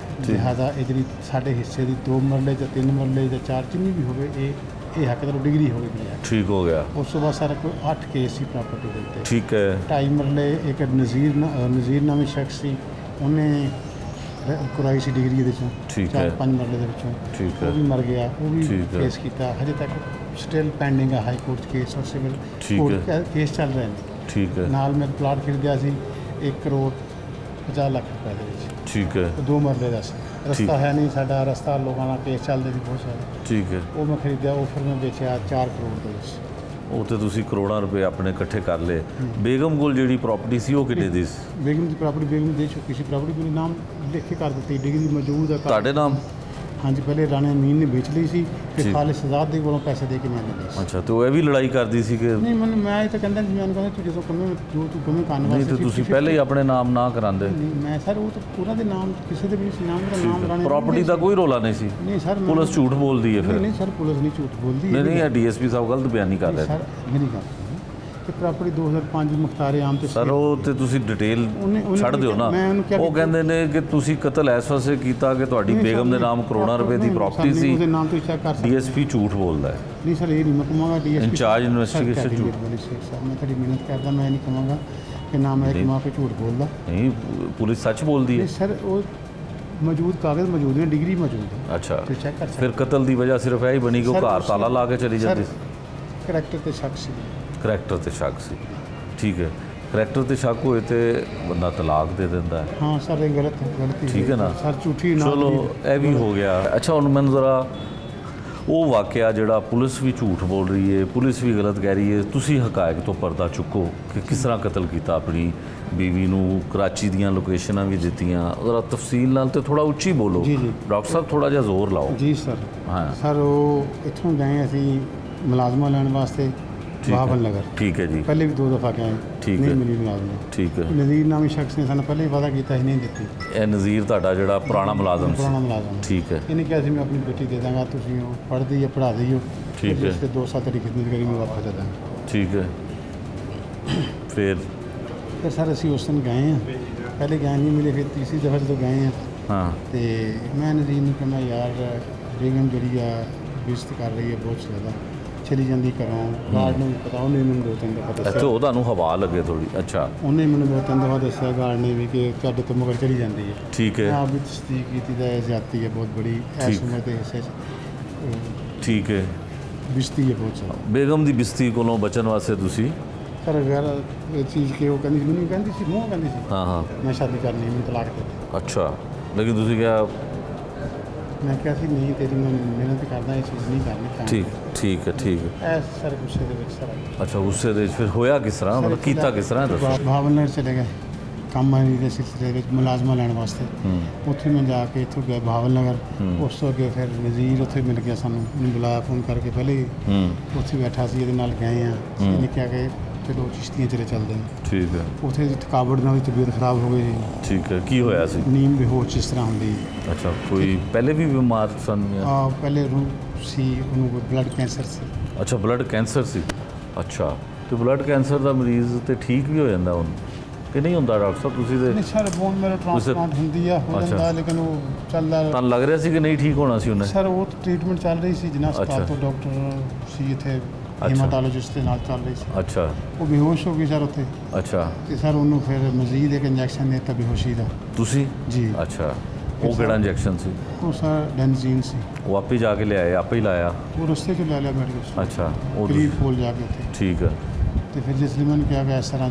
ਲਿਹਾਜ਼ਾ ਇਹ ਜਿਹੜੀ ਸਾਡੇ ਹਿੱਸੇ ਦੀ 2 ਮਰਲੇ ਜਾਂ 3 ਮਰਲੇ ਜਾਂ 4 ਜਿੰਨੀ ਵੀ ਹੋਵੇ ਇਹ ਹੱਕ ਦਾ ਡਿਗਰੀ ਹੋਵੇਗੀ ਠੀਕ ਹੋ ਗਿਆ। ਉਸ ਤੋਂ ਬਾਅਦ ਸਾਰਾ ਕੋਈ 8 ਕੇਸ ਸੀ ਪ੍ਰਾਪਰਟੀ ਦੇ ਉੱਤੇ ਠੀਕ ਹੈ 2.5 ਮਰਲੇ ਇੱਕ ਨਜ਼ੀਰ ਨਾਮੀ ਸ਼ਖਸ ਸੀ ਉਹਨੇ ਕੁਰਾਈ ਸੀ ਡਿਗਰੀ ਇਹਦੇ ਚੋਂ ਠੀਕ ਹੈ। 4-5 ਮਰਲੇ ਦੇ ਵਿੱਚੋਂ ਠੀਕ ਹੈ ਉਹ ਵੀ ਮਰ ਗਿਆ ਉਹ ਵੀ ਠੀਕ ਹੈ। ਕੇਸ ਕੀਤਾ ਹਜੇ ਤੱਕ ਸਟਿਲ ਪੈਂਡਿੰਗ ਹੈ ਹਾਈ ਕੋਰਟ ਕੇਸ ਔਰ ਸਿਵਲ ਠੀਕ ਕੋਰਟ ਕੇਸ ਚੱਲ ਰਹੇ ਨੇ ਠੀਕ ਹੈ ਨਾਲ ਮੈਂ ਪਲਾਟ ਖਰੀਦਿਆ ਸੀ 1 ਕਰੋੜ 50 ਲੱਖ ਰੁਪਏ ਦੇ ਵਿੱਚ ਠੀਕ ਹੈ 2 ਮਰਲੇ ਦਾ ਸੀ ਰਸਤਾ ਹੈ ਨਹੀਂ ਸਾਡਾ ਰਸਤਾ ਲੋਕਾਂ ਨਾਲ ਕੇਸ ਚੱਲਦੇ ਸੀ ਬਹੁਤ ਸਾਰੇ ਠੀਕ ਹੈ। ਉਹ ਮੈਂ ਖਰੀਦਿਆ ਉਹ ਫਿਰ ਮੈਂ ਵੇਚਿਆ 4 ਕਰੋੜ ਦੇ ਵਿੱਚ ਉਹ ਤੇ ਤੁਸੀਂ ਕਰੋੜਾਂ ਰੁਪਏ ਆਪਣੇ ਇਕੱਠੇ ਕਰ ਲਏ। ਬੇਗਮ ਕੋਲ ਜਿਹੜੀ ਪ੍ਰਾਪਰਟੀ ਸੀ ਉਹ ਕਿੰਨੇ ਦੀ ਸੀ? ਬੇਗਮ ਦੀ ਪ੍ਰਾਪਰਟੀ ਬੇਗਮ ਦੇ ਚੁੱਕੀ ਸੀ ਪ੍ਰਾਪਰਟੀ ਮੇਰੇ ਨਾਮ ਲਿਖ ਕੇ ਕਰ ਦਿੱਤੀ ਡਿਗਰੀ ਮੌਜੂਦ ਹੈ ਤੁਹਾਡੇ ਨਾਮ? ਹਾਂਜੀ ਪਹਿਲੇ ਰਾਣੇ ਅਮੀਨ ਨੇ ਵੇਚ ਲਈ ਸੀ ਫਿਰ ਠੀਕ। ਖਾਲਿਸ ਸ਼ਹਜ਼ਾਦ ਦੇ ਕੋਲੋਂ ਪੈਸੇ ਦੇ ਕੇ ਮੈਂ ਲਈ ਸੀ ਅੱਛਾ ਤੇ ਉਹ ਇਹ ਵੀ ਲੜਾਈ ਕਰਦੀ ਸੀ ਕਿ ਨਹੀਂ ਮੈਂ ਇਹ ਤਾਂ ਕਹਿੰਦਾ ਜੀ ਮੈਂ ਕਹਿੰਦਾ ਤੂੰ ਜਦੋਂ ਕੰਮੇ ਜੋ ਤੂੰ ਕੰਮੇ ਕਰਨ ਨਹੀਂ? ਵਾਸਤੇ ਤੇ ਤੁਸੀਂ ਪਹਿਲੇ ਹੀ ਆਪਣੇ ਨਾਮ ਨਾ ਕਰਾਉਂਦੇ। ਨਹੀਂ ਮੈਂ ਸਰ ਉਹ ਤਾਂ ਉਹਨਾਂ ਦੇ ਨਾਮ ਕਿਸੇ ਦੇ ਵੀ ਨਹੀਂ ਸੀ ਨਾਮ ਦਾ ਨਾਮ ਰਾਣੇ ਪ੍ਰਾਪਰਟੀ ਦਾ ਕੋਈ ਰੋਲਾ ਨਹੀਂ ਸੀ? ਨਹੀਂ ਸਰ ਮੈਂ- ਪੁਲਿਸ ਝੂਠ ਬੋਲਦੀ ਹੈ ਨਹੀਂ ਫਿਰ? ਨਹੀਂ ਸਰ ਪੁਲਿਸ ਨਹੀਂ ਝੂਠ ਬੋਲਦੀ ਨਹੀਂ ਨਹੀਂ ਇਹ ਡੀਐਸਪੀ ਸਾਹਿਬ ਗਲਤ ਬਿਆਨੀ ਕਰ ਰਹੇ ਸਰ ਮੇਰੀ ਗੱਲ ਸੁਣੋ ਕਿ ਪ੍ਰਾਪਰਟੀ 2005 ਮੁਖਤਾਰੇ ਆਮ ਤੇ ਸਰ ਉਹ ਤੇ ਤੁਸੀਂ ਡਿਟੇਲ ਉਹਨੇ ਛੱਡ ਦਿਓ ਨਾ। ਮੈਂ ਉਹਨੂੰ ਕਿਹਾ ਉਹ ਕਹਿੰਦੇ ਨੇ ਕਿ ਤੁਸੀਂ ਕਤਲ ਇਸ ਵਾਸਤੇ ਕੀਤਾ ਕਿ ਤੁਹਾਡੀ ਬੇਗਮ ਦੇ ਨਾਮ ਕਰੋੜਾਂ ਰੁਪਏ ਦੀ ਪ੍ਰਾਪਰਟੀ ਸੀ। ਉਹਦੇ ਨਾਮ ਤੋਂ ਚੈੱਕ ਕਰ ਸਕਦੇ ਡੀਐਸਪੀ ਝੂਠ ਬੋਲਦਾ ਹੈ। ਨਹੀਂ ਸਰ ਇਹ ਨਹੀਂ ਮੈਂ ਕਹਾਂਗਾ ਡੀਐਸਪੀ ਇੰਚਾਰਜ ਇਨਵੈਸਟੀਗੇਸ਼ਨ ਝੂਠ। ਸਰ ਮੈਂ ਤੁਹਾਡੀ ਮਿਹਨਤ ਕਰਦਾ ਮੈਂ ਨਹੀਂ ਕਹਾਂਗਾ ਕਿ ਨਾ ਮੈਂ ਕਹਾਂ ਕਿ ਝੂਠ ਬੋਲਦਾ ਨਹੀਂ ਪੁਲਿਸ ਸੱਚ ਬੋਲਦੀ ਨਹੀਂ ਹੈ। ਸਰ ਉਹ ਮੌਜੂਦ ਕਾਗਜ਼ ਮੌਜੂਦ ਨੇ ਡਿਗਰੀ ਮੌਜੂਦ ਹੈ ਅੱਛਾ ਤੁਸੀਂ ਚੈੱਕ ਕਰ ਸਕਦੇ ਫਿਰ ਕਤਲ ਦੀ ਵਜ੍ਹਾ ਸਿਰਫ ਇਹ ਹੀ ਬਣੀ ਕਿ ਉਹ ਸਰ, ਘਰ ਤਾਲਾ ਲਾ ਕੇ ਚਲੀ ਜਾਂਦੀ ਸੀ? ਕਰੈਕਟਰ ਤੇ ਸ਼ੱਕ ਸੀ ਕਰੈਕਟਰ ਤੇ ਸ਼ੱਕ ਸੀ। ਠੀਕ ਹੈ ਕਰੈਕਟਰ ਤੇ ਸ਼ੱਕ ਹੋਏ ਤੇ ਬੰਦਾ ਤਲਾਕ ਦੇ ਦਿੰਦਾ ਹੈ। ਹਾਂ ਸਰ ਇਹ ਗਲਤੀ ਠੀਕ ਹੈ ਨਾ? ਸਰ ਝੂਠੀ ਨਾ ਚਲੋ ਇਹ ਵੀ ਹੋ ਗਿਆ। ਅੱਛਾ ਹੁਣ ਮੈਨੂੰ ਜ਼ਰਾ ਉਹ ਵਾਕਿਆ ਜਿਹੜਾ ਪੁਲਿਸ ਵੀ ਝੂਠ ਬੋਲ ਰਹੀ ਹੈ ਪੁਲਿਸ ਵੀ ਗਲਤ ਕਹਿ ਰਹੀ ਹੈ ਤੁਸੀਂ ਹਕਾਇਕ ਤੋਂ ਪਰਦਾ ਚੁੱਕੋ ਕਿ ਕਿਸ ਤਰ੍ਹਾਂ ਕਤਲ ਕੀਤਾ ਆਪਣੀ ਬੀਵੀ ਨੂੰ ਕਰਾਚੀ ਦੀਆਂ ਲੋਕੇਸ਼ਨਾਂ ਵੀ ਦਿੱਤੀਆਂ ਜ਼ਰਾ ਤਫਸੀਲ ਨਾਲ ਤੇ ਥੋੜਾ ਉੱਚੀ ਬੋਲੋ ਜੀ, ਜੀ। ਡਾਕਟਰ ਸਾਹਿਬ ਥੋੜਾ ਜਿਹਾ ਜ਼ੋਰ ਲਾਓ। ਜੀ ਸਰ ਹਾਂ ਸਰ ਉਹ ਇੱਥੋਂ ਗਏ ਅਸੀਂ ਮੁਲਾਜ਼ਮਾਂ ਲੈਣ ਵਾਸਤੇ ਬਹਾਵਲ ਨਗਰ। ठीक है जी, ਪਹਿਲੇ ਵੀ 2 ਦਫਾ ਗਏ, ਠੀਕ ਨਹੀਂ ਹੈ। ਮਿਲੀ ਮੁਲਾਜ਼ਮ। ठीक है। ਨਜ਼ੀਰ ਨਾਮੀ ਸ਼ਖਸ ਨੇ ਸਾਨੂੰ ਪਹਿਲੇ ਹੀ ਵਾਅਦਾ ਕੀਤਾ ਸੀ, ਨਹੀਂ ਦਿੱਤੀ। ਇਹ ਨਜ਼ੀਰ ਤੁਹਾਡਾ ਜਿਹੜਾ ਪੁਰਾਣਾ ਮੁਲਾਜ਼ਮ ਸੀ, ਪੁਰਾਣਾ ਮੁਲਾਜ਼ਮ। ਠੀਕ ਹੈ, ਇਹਨੇ ਕਿਹਾ ਸੀ ਮੈਂ ਆਪਣੀ ਬੇਟੀ ਦੇ ਦਾਂਗਾ, ਤੁਸੀਂ ਉਹ ਪੜ੍ਹਦੀ ਜਾਂ ਪੜ੍ਹਾ ਦਿਓ, ਠੀਕ ਹੈ। जिस पे 2 साल तेरी खिदमत करी मैं वापस दे ਦਾਂਗਾ। ठीक है। फिर ਫਿਰ ਸਰ ਅਸੀਂ ਉਸ ਦਿਨ ਗਏ ਹਾਂ, ਪਹਿਲੇ ਗਏ ਨਹੀਂ ਮਿਲੇ, ਫਿਰ ਤੀਸਰੀ ਦਫਾ ਜਦੋਂ ਗਏ ਹਾਂ हाँ ਤੇ ਮੈਂ ਨਜ਼ੀਰ ਨੂੰ ਕਹਿੰਦਾ ਯਾਰ ਬੇਗਮ ਜਿਹੜੀ ਆ ਬਿਜ਼ਤ ਕਰ ਰਹੀ ਹੈ ਬਹੁਤ ਜ਼ਿਆਦਾ, ਚਲੀ ਜਾਂਦੀ ਘਰੋਂ, ਗਾਰਡ ਨੂੰ ਵੀ ਪਤਾ, ਉਹਨੇ ਮੈਨੂੰ 2-3 ਦਫਾ ਇੱਥੇ ਦੱਸਿਆ, ਉਹ ਤੁਹਾਨੂੰ ਹਵਾ ਲੱਗੇ ਥੋੜੀ, ਅੱਛਾ ਉਹਨੇ ਮੈਨੂੰ 2-3 ਦਫਾ ਦੱਸਿਆ ਗਾਰਡ ਨੇ ਵੀ ਕਿ ਤੁਹਾਡੇ ਤੋਂ ਮਗਰ ਚਲੀ ਜਾਂਦੀ ਹੈ। ठीक है, ਆਪ ਵੀ ਤਸਦੀਕ ਕੀਤੀ ਤਾਂ ਇਹ ਜ਼ਿਆਦਤੀ ਹੈ ਬਹੁਤ ਬੜੀ, ਠੀਕ। ਇਸ ਉਮਰ ਦੇ ਹਿੱਸੇ 'ਚ ठीक है। ਬਿਜ਼ਤੀ ਹੈ ਬਹੁਤ ਜ਼ਿਆਦਾ। ਬੇਗਮ ਦੀ ਬਿਸਤੀ ਕੋਲੋਂ ਬਚਣ ਵਾਸਤੇ ਤੁਸੀਂ ਸਰ ਅਗਰ ਇਹ ਚੀਜ਼ ਕਿ ਉਹ ਕਹਿੰਦੀ ਸੀ, ਮੈਨੂੰ ਕਹਿੰਦੀ ਸੀ, ਮੂੰਹ ਕਹਿੰਦੀ ਸੀ ਹਾਂ ਹਾਂ ਮੈਂ ਸ਼ਾਦੀ ਕਰਨੀ ਹੈ, ਮੈਨੂੰ ਤਲਾਕ ਦੇ ਦੇ। ਅੱਛਾ, ਲੇਕਿਨ ਤੁਸੀਂ ਕਿਹਾ ਮੈਂ ਕਿਹਾ ਸੀ ਨਹੀਂ ਤੇਰੀ ਮੈਂ ਮਿਹਨਤ ਕਰਦਾ, ਇਹ ਚੀਜ਼ ਨਹੀਂ ਕਰਨੀ ਤਾਂ ਠੀਕ ਠੀਕ ਹੈ, ਠੀਕ ਹੈ। ਐ ਸਰ ਗੁੱਸੇ ਦੇ ਵਿੱਚ ਸਰ ਅੱਛਾ, ਗੁੱਸੇ ਦੇ ਵਿੱਚ ਫਿਰ ਹੋਇਆ ਕਿਸ ਤਰ੍ਹਾਂ, ਮਤਲਬ ਕੀਤਾ ਕਿਸ ਤਰ੍ਹਾਂ, ਦੱਸੋ। ਬਹਾਵਲ ਨਗਰ ਚਲੇ ਗਏ ਕੰਮ ਆਈ ਦੇ ਸਿਲਸਿਲੇ ਵਿੱਚ ਮੁਲਾਜ਼ਮਾਂ ਲੈਣ ਵਾਸਤੇ। ਹੂੰ ਉੱਥੇ ਮੈਂ ਜਾ ਕੇ ਇੱਥੋਂ ਗਿਆ ਬਹਾਵਲ ਨਗਰ। ਉਸ ਤੋਂ ਅੱਗੇ ਫਿਰ ਨਜ਼ੀਰ ਉੱਥੇ ਮਿਲ ਗਿਆ ਸਾਨੂੰ, ਉਹਨੂੰ ਬੁਲਾਇਆ ਫੋਨ ਕਰਕੇ, ਪਹਿਲੇ ਹੀ ਹੂੰ ਉੱਥੇ ਬੈਠਾ ਸੀ, ਇਹਦੇ ਨਾਲ ਗਏ ਆ। ਇਹਨੇ ਕਿਹਾ ਕਿ ਚਲੋ ਚਿਸ਼ਤੀਆਂ ਚਲੇ ਚੱਲਦੇ ਨੇ। ਠੀਕ ਹੈ, ਉੱਥੇ ਦੀ ਥਕਾਵਟ ਨਾਲ ਉਹਦੀ ਤਬੀਅਤ ਖਰਾਬ ਹੋ ਗਈ, ਠੀਕ ਹੈ। ਕੀ ਹੋਇਆ ਸੀ? ਨੀਂਦ ਬੇਹੋਸ਼ ਜਿਸ ਤਰ੍ਹਾਂ ਹੁੰਦੀ। ਅੱਛਾ, ਕੋਈ ਪਹਿਲੇ ਵੀ ਬਿਮਾਰ ਸਨ ਜਾਂ- ਆ ਪਹਿਲੇ ਰੂ ਸੀ, ਉਹਨੂੰ ਬਲੱਡ ਕੈਂਸਰ ਸੀ। ਅੱਛਾ, ਬਲੱਡ ਕੈਂਸਰ ਸੀ। ਅੱਛਾ, ਤੇ ਬਲੱਡ ਕੈਂਸਰ ਦਾ ਮਰੀਜ਼ ਤੇ ਠੀਕ ਵੀ ਹੋ ਜਾਂਦਾ ਹੁਣ ਕਿ ਨਹੀਂ ਹੁੰਦਾ ਡਾਕਟਰ ਸਾਹਿਬ? ਤੁਸੀਂ ਨਹੀਂ ਤੇ ਸਰ ਬੋਨ ਮੈਰੋ ਟ੍ਰਾਂਸਪਲਾਂਟ ਹੁੰਦੀ ਆ, ਹੋ ਅੱਛਾ। ਜਾਂਦਾ, ਲੇਕਿਨ ਉਹ ਚੱਲਦਾ। ਤੁਹਾਨੂੰ ਲੱਗ ਰਿਹਾ ਸੀ ਕਿ ਨਹੀਂ ਠੀਕ ਹੋਣਾ ਸੀ ਉਹਨੇ? ਸਰ ਉਹ ਟ੍ਰੀਟਮੈਂਟ ਚੱਲ ਰਹੀ ਸੀ, ਜਿਨ੍ਹਾਂ ਹਸਪਤਾਲ ਅੱਛਾ। ਤੋਂ ਡਾਕਟਰ ਸੀ ਇੱਥੇ ਹੀਮਾਟੋਲੋਜਿਸਟ ਦੇ ਨਾਲ ਚੱਲ ਰਹੀ ਸੀ। ਅੱਛਾ ਉਹ ਬੇਹੋਸ਼ ਹੋ ਗਈ ਸਰ ਉੱਥੇ, ਅੱਛਾ, ਤੇ ਸਰ ਉਹਨੂੰ ਫਿਰ ਮਜ਼ੀਦ ਇੱਕ ਇੰਜੈਕਸ਼ਨ ਦਿੱਤਾ ਬੇਹੋਸ਼ੀ ਦਾ। ਤੁਸੀਂ ਜੀ ਅੱਛਾ, ਉਹ ਕਿਹੜਾ ਇੰਜੈਕਸ਼ਨ ਸੀ? ਉਹ ਸਰ ਡੈਨਜ਼ੀਨ ਸੀ। ਉਹ ਆਪੇ ਜਾ ਕੇ ਲਿਆਏ, ਆਪੇ ਹੀ ਲਾਇਆ? ਉਹ ਰਸਤੇ 'ਚ ਲੈ ਲਿਆ ਮੈਡੀਕਲ ਅੱਛਾ, ਉਹ ਕਰੀਬ ਕੋਲ ਜਾ ਕੇ ਉੱਥੇ। ਠੀਕ ਹੈ, ਤੇ ਫਿਰ ਜਿਸ ਲਈ ਮੈਨੂੰ ਕਿਹਾ ਕਿ ਇਸ ਤਰ੍ਹਾਂ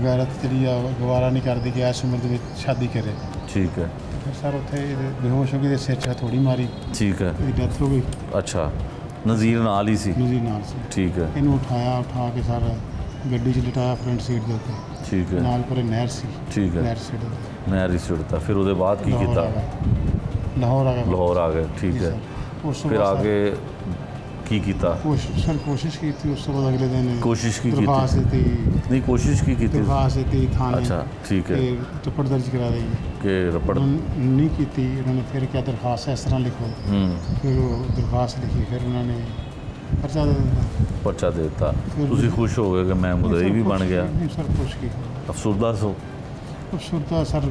ਗੈਰਤ ਜਿਹੜੀ ਆ ਗਵਾਰਾ ਨਹੀਂ ਕਰਦੀ ਕਿ ਇਸ ਉਮਰ ਦੇ ਵਿੱਚ ਸ਼ਾਦੀ ਕਰੇ। ਠੀਕ ਹੈ, ਤੇ ਫਿਰ ਸਰ ਉੱਥੇ ਇਹਦੇ ਬੇਹੋਸ਼ ਹੋ ਗਈ, ਤੇ ਸਿਰ 'ਚ ਹਥੌੜੀ ਮਾਰੀ, ਠੀਕ ਹੈ। ਇਹਦੀ ਡੈਥ ਹੋ ਗਈ। ਅੱਛਾ, ਨਜ਼ੀਰ ਨਾਲ ਹੀ ਸੀ? ਨਜ਼ੀਰ ਨਾਲ ਸੀ। ਠੀਕ ਹੈ, ਇਹਨੂੰ ਉਠਾ ਕੇ ਸਰ ਗੱਡੀ 'ਚ ਲਿਟਾਇਆ ਫਰੰਟ ਸੀਟ ਦੇ ਉੱਤੇ, ਠੀਕ ਹੈ, ਨਾਲ ਪਰੇ ਨਹਿਰ ਸੀ, ਠੀਕ ਹੈ। ਨਹਿਰ ਸੀਟ ਦੇ ਨਹਿਰ ਹੀ ਸੁੱਟਤਾ। ਫਿਰ ਉਹਦੇ ਬਾਅਦ ਕੀ ਲਾਹੌਰ ਕੀਤਾ? ਆ ਗਏ। ਲਾਹੌਰ ਆ ਗਿਆ। ਲਾਹੌਰ ਆ ਗਏ, ਠੀਕ ਜੀ ਹੈ। ਸਰ। ਉਸ ਤੋਂ ਫਿਰ ਬਾਅਦ ਆਗੇ ਕੀ ਕੀਤਾ? ਕੋਸ਼ਿਸ਼ ਕੀਤੀ। ਉਸ ਤੋਂ ਬਾਅਦ ਅਗਲੇ ਦਿਨ ਕੋਸ਼ਿਸ਼ ਕੀ ਕੀਤੀ? ਦਰਖਾਸਤ ਦਿੱਤੀ, ਨਹੀਂ, ਕੋਸ਼ਿਸ਼ ਕੀ ਕੀਤੀ? ਦਰਖਾਸਤ ਦਿੱਤੀ ਥਾਣੇ। ਅੱਛਾ, ਠੀਕ ਹੈ। ਕਿ ਰਿਪੋਰਟ ਦਰਜ ਕਰਾ ਦੇਈ, ਕਿ ਰਪੜ ਨਹੀਂ ਕੀਤੀ। ਉਹਨਾਂ ਨੇ ਫਿਰ ਕਿਹਾ ਦਰਖਾਸਤ ਇਸ ਤਰ੍ਹਾਂ ਲਿਖੋ। ਫਿਰ ਉਹ ਦਰਖਾਸਤ ਲਿਖੀ, ਫਿਰ ਉਹਨਾਂ ਨੇ ਪਰਚਾ ਦੇ ਦਿੱਤਾ। ਪਰਚਾ ਦੇ ਦਿੱਤਾ। ਤੁਸੀਂ ਖੁਸ਼ ਹੋ ਗਏ ਕਿ ਮੈਂ ਮੁਦਈ ਵੀ ਬਣ ਗਿਆ? ਨਹੀਂ ਸਰ, ਖੁਸ਼ ਕੀ, ਅਫਸਰਦਾ ਸੋ? ਅਫਸਰਦਾ ਸਰ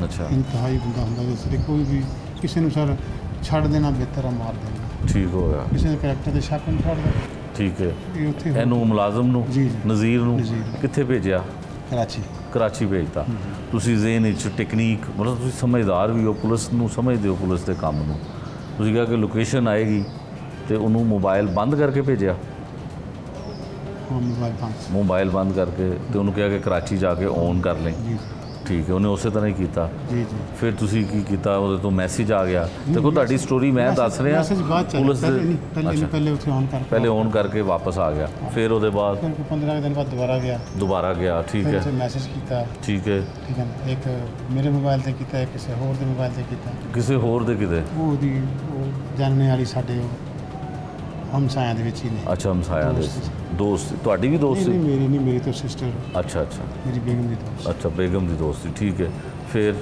ਅੱਛਾ, ਇੰਤਹਾਈ ਬੰਦਾ ਹੁੰਦਾ, ਜਿਸ ਲਈ ਕੋਈ ਵੀ ਕਿਸੇ ਨੂੰ ਸਰ ਛੱਡ ਦੇਣਾ ਬਿਹਤਰ ਆ ਮਾਰ ਦੇਣਾ। ਠੀਕ ਹੋ ਗਿਆ, ਕਿਸੇ ਦੇ ਕਰੈਕਟਰ ਦੇ ਸ਼ੱਕ ਨੂੰ ਛੱਡ ਦੇ। ਠੀਕ ਹੈ। ਇਹ ਉੱਥੇ ਹੋ- ਇਹਨੂੰ ਮੁਲਾਜ਼ਮ ਨੂੰ, ਜੀ, ਜੀ। ਨਜ਼ੀਰ ਨੂੰ ਨਜ਼ੀਰ। ਕਿੱਥੇ ਭੇਜਿਆ? ਕਰਾਚੀ। ਕਰਾਚੀ ਭੇਜਤਾ। ਤੁਸੀਂ ਜ਼ੇਨ ਵਿੱਚ ਟੈਕਨੀਕ, ਮਤਲਬ ਤੁਸੀਂ ਸਮਝਦਾਰ ਵੀ ਹੋ, ਪੁਲਿਸ ਨੂੰ ਸਮਝਦੇ ਹੋ, ਪੁਲਿਸ ਦੇ ਕੰਮ ਨੂੰ। ਤੁਸੀਂ ਕਿਹਾ ਕਿ ਲੋਕੇਸ਼ਨ ਆਏਗੀ ਤੇ ਉਹਨੂੰ ਮੋਬਾਈਲ ਬੰਦ ਕਰਕੇ ਭੇਜਿਆ? ਹਾਂ, ਮੋਬਾਈਲ ਬੰਦ। ਮੋਬਾਈਲ ਬੰਦ ਕਰਕੇ ਤੇ ਉਹਨੂੰ ਕਿਹਾ ਕਿ ਕਰਾਚੀ ਜਾ ਕੇ ਔਨ ਕਰ ਲੈ। ਜੀ ਠੀਕ ਹੈ, ਉਹਨੇ ਉਸੇ ਤਰ੍ਹਾਂ ਹੀ ਕੀਤਾ। ਜੀ ਜੀ। ਫਿਰ ਤੁਸੀਂ ਕੀ ਕੀਤਾ? ਉਹਦੇ ਤੋਂ ਮੈਸੇਜ ਆ ਗਿਆ? ਦੇਖੋ, ਤੁਹਾਡੀ ਸਟੋਰੀ ਮੈਂ ਦੱਸ ਰਿਹਾ, ਮੈਸੇਜ ਬਾਅਦ ਚੱਲਿਆ, ਪੁਲਿਸ ਪਹਿਲੇ ਦੇ ਨਹੀਂ, ਪਹਿਲੇ ਉੱਥੇ ਔਨ ਕਰ, ਪਹਿਲੇ ਔਨ ਕਰਕੇ ਵਾਪਸ ਆ ਗਿਆ। ਫਿਰ ਉਹਦੇ ਬਾਅਦ ਫਿਰ 15 ਦਿਨ ਬਾਅਦ ਦੁਬਾਰਾ ਗਿਆ। ਠੀਕ ਫਿਰ ਹੈ, ਉੱਥੇ ਮੈਸੇਜ ਕੀਤਾ। ਠੀਕ ਹੈ। ਠੀਕ ਹੈ ਨਾ, ਇੱਕ ਮੇਰੇ ਮੋਬਾਈਲ ਤੇ ਕੀਤਾ, ਇੱਕ ਕਿਸੇ ਹੋਰ ਦੇ ਮੋਬਾਈਲ ਤੇ ਕੀਤਾ। ਕਿਸੇ ਹੋਰ ਦੇ ਕਿਤੇ? ਉਹ ਉਹਦੀ ਉਹ ਜਾਣਨੇ ਵਾਲੀ ਸਾਡੇ ਉਹ ਹਮਸਾਇਆਂ ਦੇ ਵਿੱਚ ਹੀ ਨੇ। ਅੱਛਾ, ਹਮਸਾਇਆ ਦੇ ਦੋਸਤ? ਤੁਹਾਡੀ ਵੀ ਦੋਸਤ ਨਹੀਂ, ਸੀ? ਮੇਰੀ ਨਹੀਂ, ਮੇਰੀ ਤਾਂ ਸਿਸਟਰ, ਅੱਛਾ ਅੱਛਾ ਮੇਰੀ ਬੇਗਮ ਦੀ ਦੋਸਤ। ਅੱਛਾ, ਬੇਗਮ ਦੀ ਦੋਸਤ ਸੀ, ਠੀਕ ਹੈ। ਫਿਰ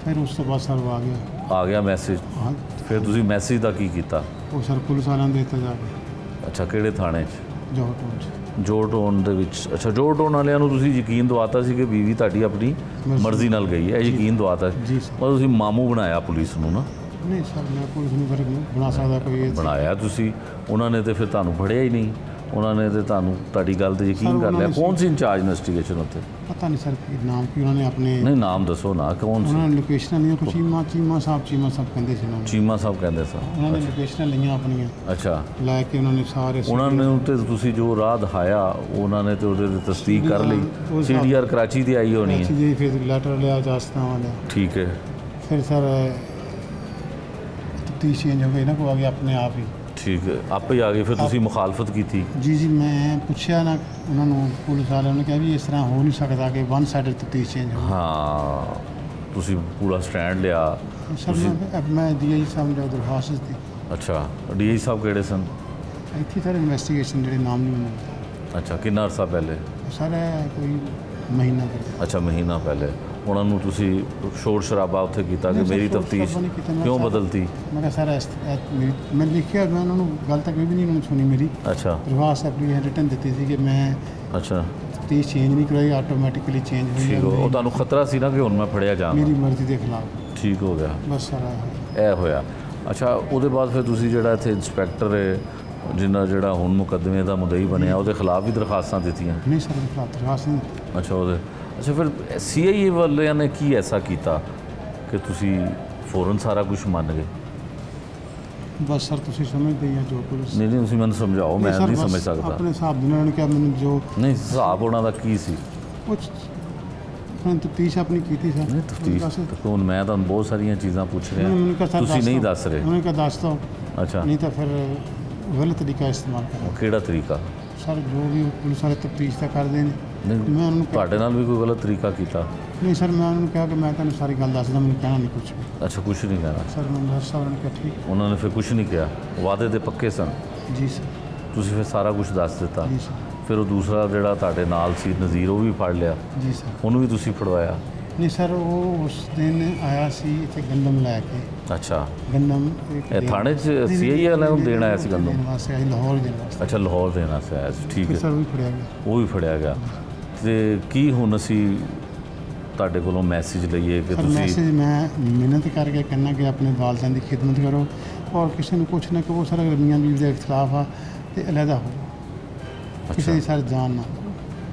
ਫਿਰ ਉਸ ਤੋਂ ਬਾਅਦ ਸਰ ਉਹ ਆ ਗਿਆ। ਮੈਸੇਜ? ਹਾਂ, ਫਿਰ ਤੁਸੀਂ ਮੈਸੇਜ ਦਾ ਕੀ ਕੀਤਾ? ਉਹ ਸਰ ਪੁਲਿਸ ਵਾਲਿਆਂ ਨੂੰ ਦੇ ਦਿੱਤਾ ਜਾ ਕੇ, ਅੱਛਾ, ਕਿਹੜੇ ਥਾਣੇ 'ਚ? ਜੋਹਰ ਟਾਊਨ 'ਚ। ਜੋਰਟੋਨ ਦੇ ਵਿੱਚ? ਅੱਛਾ, ਜੋਰਟੋਨ ਵਾਲਿਆਂ ਨੂੰ ਤੁਸੀਂ ਯਕੀਨ ਦਵਾਤਾ ਸੀ ਕਿ ਬੀਵੀ ਤੁਹਾਡੀ ਆਪਣੀ ਮਰਜ਼ੀ ਨਾਲ ਗਈ ਹੈ, ਇਹ ਯਕੀਨ ਦਵਾਤਾ? ਜੀ ਸਰ। ਮਤਲਬ ਤੁਸੀਂ ਮਾਮੂ ਬਣਾਇਆ ਪੁਲਿਸ ਨੂੰ ਨਾ? ਨਹੀਂ ਸਰ, ਮੈਂ ਪੁਲਿਸ ਨੂੰ ਫਿਰ ਬਣਾ ਸਕਦਾ ਕੋਈ ਇਹ? ਬਣਾਇਆ ਤੁਸੀਂ। ਉਹਨਾਂ ਨੇ ਤੇ ਫਿਰ ਤੁਹਾਨੂੰ ਫੜਿਆ ਹੀ ਨਹੀਂ, ਉਹਨਾਂ ਨੇ ਤੇ ਤੁਹਾਡੀ ਗੱਲ ਤੇ ਯਕੀਨ ਸਰ, ਕਰ ਉਹਨਾਂ ਲਿਆ। ਨੇ ਕੌਣ ਸੀ ਇੰਚਾਰਜ ਇਨਵੈਸਟੀਗੇਸ਼ਨ ਉੱਥੇ? ਪਤਾ ਨਹੀਂ ਸਰ ਕੀ ਨਾਮ, ਕੀ ਉਹਨਾਂ ਨੇ ਆਪਣੇ, ਨਹੀਂ, ਨਾਮ ਦੱਸੋ ਨਾ, ਕੌਣ ਸੀ? ਉਹਨਾਂ ਨੇ ਲੋਕੇਸ਼ਨਾਂ ਲਈਆਂ ਕੁਛ, ਚੀਮਾ ਸਾਹਿਬ ਕਹਿੰਦੇ ਸੀ ਉਹਨਾਂ ਨੂੰ। ਚੀਮਾ ਸਾਹਿਬ ਕਹਿੰਦੇ ਸਨ? ਉਹਨਾਂ ਨੇ ਲੋਕੇਸ਼ਨਾਂ ਲਈਆਂ ਆਪਣੀਆਂ, ਅੱਛਾ, ਲੈ ਕੇ ਉਹਨਾਂ ਨੇ ਸਾਰੇ ਉਹਨਾਂ ਨੇ ਤੇ ਤੁਸੀਂ ਜੋ ਰਾਹ ਦਿਖਾਇਆ, ਉਹਨਾਂ ਨੇ ਤੇ ਉਹਦੇ ਤੇ ਤਸਦੀਕ ਕਰ ਲਈ। ਉਹ CDR ਕਰਾਚੀ ਦੀ ਆਈ ਹੋਣੀ ਕਰਾਚੀ ਹੈ? ਦੀ, ਫਿਰ ਲੈਟਰ ਲਿਆ ਇਜਾਜ਼ਤਾਂ ਵਾਲਾ। ਠੀਕ ਹੈ, ਫਿਰ ਸਰ ਤਫਤੀਸ਼ ਚੇਂਜ ਹੋ ਗਈ ਨਾ, ਕੋ ਆ ਗਿਆ ਆਪਣੇ ਆਪ ਹੀ। ਠੀਕ ਹੈ, ਆਪੇ ਹੀ ਆ ਗਏ। ਫਿਰ ਤੁਸੀਂ ਮੁਖਾਲਫਤ ਕੀਤੀ? ਜੀ ਜੀ, ਮੈਂ ਪੁੱਛਿਆ ਨਾ ਉਹਨਾਂ ਨੂੰ, ਪੁਲਿਸ ਵਾਲਿਆਂ ਨੇ ਕਿਹਾ ਵੀ ਇਸ ਤਰ੍ਹਾਂ ਹੋ ਨਹੀਂ ਸਕਦਾ ਕਿ ਵਨ ਸਾਈਡਡ ਤਫਤੀਸ਼ ਚੇਂਜ ਹੋ। ਹਾਂ, ਤੁਸੀਂ ਪੂਰਾ ਸਟੈਂਡ ਲਿਆ? ਸਰ ਮੈਂ DI ਸਾਹਿਬ ਨੂੰ ਦਰਖਾਸਤ ਦਿੱਤੀ। ਅੱਛਾ, DI ਸਾਹਿਬ ਕਿਹੜੇ ਸਨ? ਇੱਥੇ ਸਰ ਇਨਵੈਸਟੀਗੇਸ਼ਨ ਜਿਹੜੇ ਨਾਮ ਨਹੀਂ ਮੈਨੂੰ ਪਤਾ ਅੱਛਾ, ਕਿੰਨਾ ਅਰਸਾ ਪਹਿਲੇ? ਸਰ ਇਹ ਕੋਈ ਮਹੀਨਾ ਪਹਿਲੇ। ਅੱਛਾ, ਮਹੀਨਾ ਪਹਿਲੇ। ਉਹਨਾਂ ਨੂੰ ਤੁਸੀਂ ਸ਼ੋਰ ਸ਼ਰਾਬਾ ਉੱਥੇ ਕੀਤਾ ਕਿ ਨਹੀਂ ਸਰ, ਮੇਰੀ ਸ਼ੋਰ ਤਫਤੀਸ਼ ਸ਼ਰਾਬਾ ਨਹੀਂ ਕੀਤਾ, ਮੈਂ ਕਿਉਂ ਸਰ- ਬਦਲਤੀ? ਮੈਂ ਕਿਹਾ ਸਰ ਮੈਂ ਲਿਖਿਆ, ਮੈਂ ਉਹਨਾਂ ਨੂੰ ਗੱਲ ਤੱਕ ਵੀ ਨਹੀਂ ਉਹਨਾਂ ਨੂੰ ਸੁਣੀ ਮੇਰੀ। ਅੱਛਾ ਦਰਖਾਸਤ ਆਪਣੀ ਰਿਟਨ ਦਿੱਤੀ ਸੀ ਕਿ ਮੈਂ ਅੱਛਾ, ਤਫਤੀਸ਼ ਚੇਂਜ ਨਹੀਂ ਕਰਾਈ, ਆਟੋਮੈਟਿਕਲੀ ਚੇਂਜ ਹੋਈ ਠੀਕ ਹੋ। ਉਹ ਤੁਹਾਨੂੰ ਖਤਰਾ ਸੀ ਨਾ ਕਿ ਹੁਣ ਮੈਂ ਫੜਿਆ ਮੇਰੀ ਜਾਵਾਂਗਾ। ਮਰਜ਼ੀ ਦੇ ਖਿਲਾਫ। ਠੀਕ ਹੋ ਗਿਆ, ਬਸ ਸਰ ਇਹ ਹੋਇਆ। ਅੱਛਾ, ਉਹਦੇ ਬਾਅਦ ਫਿਰ ਤੁਸੀਂ ਜਿਹੜਾ ਇੱਥੇ ਇੰਸਪੈਕਟਰ ਹੈ ਜਿਹੜਾ ਹੁਣ ਮੁਕੱਦਮੇ ਦਾ ਮੁਦਈ ਬਣਿਆ, ਉਹਦੇ ਖਿਲਾਫ ਵੀ ਦਰਖਾਸਤਾਂ ਦਿੱਤੀਆਂ? ਨਹੀਂ ਸਰ ਖਿਲਾਫ ਦਰਖਾਸਤ ਨਹੀਂ ਦਿੱਤੀ। ਅੱਛਾ, ਫਿਰ CIA ਵਾਲਿਆਂ ਨੇ ਕੀ ਐਸਾ ਕੀਤਾ ਕਿ ਤੁਸੀਂ ਫੌਰਨ ਸਾਰਾ ਕੁਝ ਮੰਨ ਗਏ? ਬਸ ਸਰ ਤੁਸੀਂ ਸਮਝਦੇ ਹੀ ਆ ਜੋ ਪੁਲਿਸ। ਨਹੀਂ ਤੁਸੀਂ ਮੈਨੂੰ ਸਮਝਾਓ, ਮੈਂ ਸਰ, ਨਹੀਂ ਬਸ ਸਮਝ ਸਕਦਾ। ਆਪਣੇ ਹਿਸਾਬ ਦੇ ਨਾਲ ਉਹਨਾਂ ਨੇ ਕਿਹਾ ਮੈਨੂੰ ਜੋ ਨਹੀਂ, ਹਿਸਾਬ ਉਹਨਾਂ ਦਾ ਕੀ ਸੀ? ਕੁਛ ਮੈਂ ਤਫਤੀਸ਼ ਆਪਣੀ ਕੀਤੀ ਸਰ। ਨਹੀਂ ਤਫਤੀਸ਼ ਹੁਣ ਮੈਂ ਤੁਹਾਨੂੰ ਬਹੁਤ ਸਾਰੀਆਂ ਚੀਜ਼ਾਂ ਪੁੱਛ ਰਿਹਾ, ਮੈਨੂੰ ਕਿਹਾ ਸਰ ਤੁਸੀਂ ਨਹੀਂ ਦਿਓ। ਦੱਸ ਰਹੇ। ਉਹਨਾਂ ਨੇ ਕਿਹਾ ਦੱਸ ਦਿਓ, ਅੱਛਾ, ਨਹੀਂ ਤਾਂ ਫਿਰ ਗਲਤ ਤਰੀਕਾ ਇਸਤੇਮਾਲ ਕਰਾਂ। ਕਿਹੜਾ ਤਰੀਕਾ? ਸਰ ਜੋ ਵੀ ਪੁਲਿਸ ਵਾਲੇ ਤਫਤੀਸ਼ ਤਾਂ ਕਰਦੇ ਨੇ। ਨਹੀਂ, ਮੈਂ ਉਹਨਾਂ ਨੂੰ ਤੁਹਾਡੇ ਨਾਲ ਵੀ ਕੋਈ ਗਲਤ ਤਰੀਕਾ ਕੀਤਾ? ਨਹੀਂ ਸਰ, ਮੈਂ ਉਹਨਾਂ ਨੂੰ ਕਿਹਾ ਕਿ ਮੈਂ ਤੁਹਾਨੂੰ ਸਾਰੀ ਗੱਲ ਦੱਸਦਾ, ਮੈਨੂੰ ਕਹਿਣਾ ਨਹੀਂ ਕੁਛ ਵੀ। ਅੱਛਾ, ਕੁਝ ਨਹੀਂ ਕਹਿਣਾ। ਸਰ ਮੈਨੂੰ ਦੱਸ ਉਹਨਾਂ ਨੇ ਕਿਹਾ ਠੀਕ। ਉਹਨਾਂ ਨੇ ਫਿਰ ਕੁਝ ਨਹੀਂ ਕਿਹਾ? ਵਾਅਦੇ ਦੇ ਪੱਕੇ ਸਨ? ਜੀ ਸਰ। ਤੁਸੀਂ ਫਿਰ ਸਾਰਾ ਕੁਝ ਦੱਸ ਦਿੱਤਾ? ਜੀ ਸਰ। ਫਿਰ ਉਹ ਦੂਸਰਾ ਜਿਹੜਾ ਤੁਹਾਡੇ ਨਾਲ ਸੀ ਨਜ਼ੀਰ, ਉਹ ਵੀ ਫੜ ਲਿਆ? ਜੀ ਸਰ। ਉਹਨੂੰ ਵੀ ਤੁਸੀਂ ਫੜਵਾਇਆ? ਨਹੀਂ ਸਰ, ਉਹ ਉਸ ਦਿਨ ਆਇਆ ਸੀ ਇੱਥੇ ਗੰਦਮ ਲੈ ਕੇ। ਅੱਛਾ, ਗੰਦਮ ਇਹ ਥਾਣੇ 'ਚ CIA ਵਾਲਿਆਂ ਨੂੰ ਦੇਣ ਆਇਆ ਸੀ ਗੰਦਮ? ਦੇਣ ਵਾਸਤੇ ਆਈ, ਲਾਹੌਰ ਦੇਣ ਵਾਸਤੇ। ਅੱਛਾ, ਲਾਹੌਰ ਦੇਣਾ ਸੀ ਆਇਆ ਸੀ, ਠੀਕ ਫਿਰ ਹੈ। ਸਰ ਉਹ ਵੀ ਫੜਿਆ ਗਿਆ। ਉਹ ਵੀ ਫੜਿਆ ਗਿਆ। ਤੇ ਕੀ ਹੁਣ ਅਸੀਂ ਤੁਹਾਡੇ ਕੋਲੋਂ ਮੈਸੇਜ ਲਈਏ ਕਿ ਸਰ ਤੁਸੀਂ ਮੈਸੇਜ ਮੈਂ ਮਿਹਨਤ ਕਰਕੇ ਕਹਿੰਦਾ ਕਿ ਆਪਣੇ ਵਾਲਦਿਆਂ ਦੀ ਖਿਦਮਤ ਕਰੋ ਔਰ ਕਿਸੇ ਨੂੰ ਕੁਛ ਨਾ ਕਹੋ। ਸਰ ਮੀਆਂ ਬੀਵੀ ਦੇ ਖਿਲਾਫ ਆ ਤੇ ਅਲੱਗਾ ਹੋ, ਕਿਸੇ ਦੀ ਸਰ ਜਾਨ ਨਾ ਲਓ।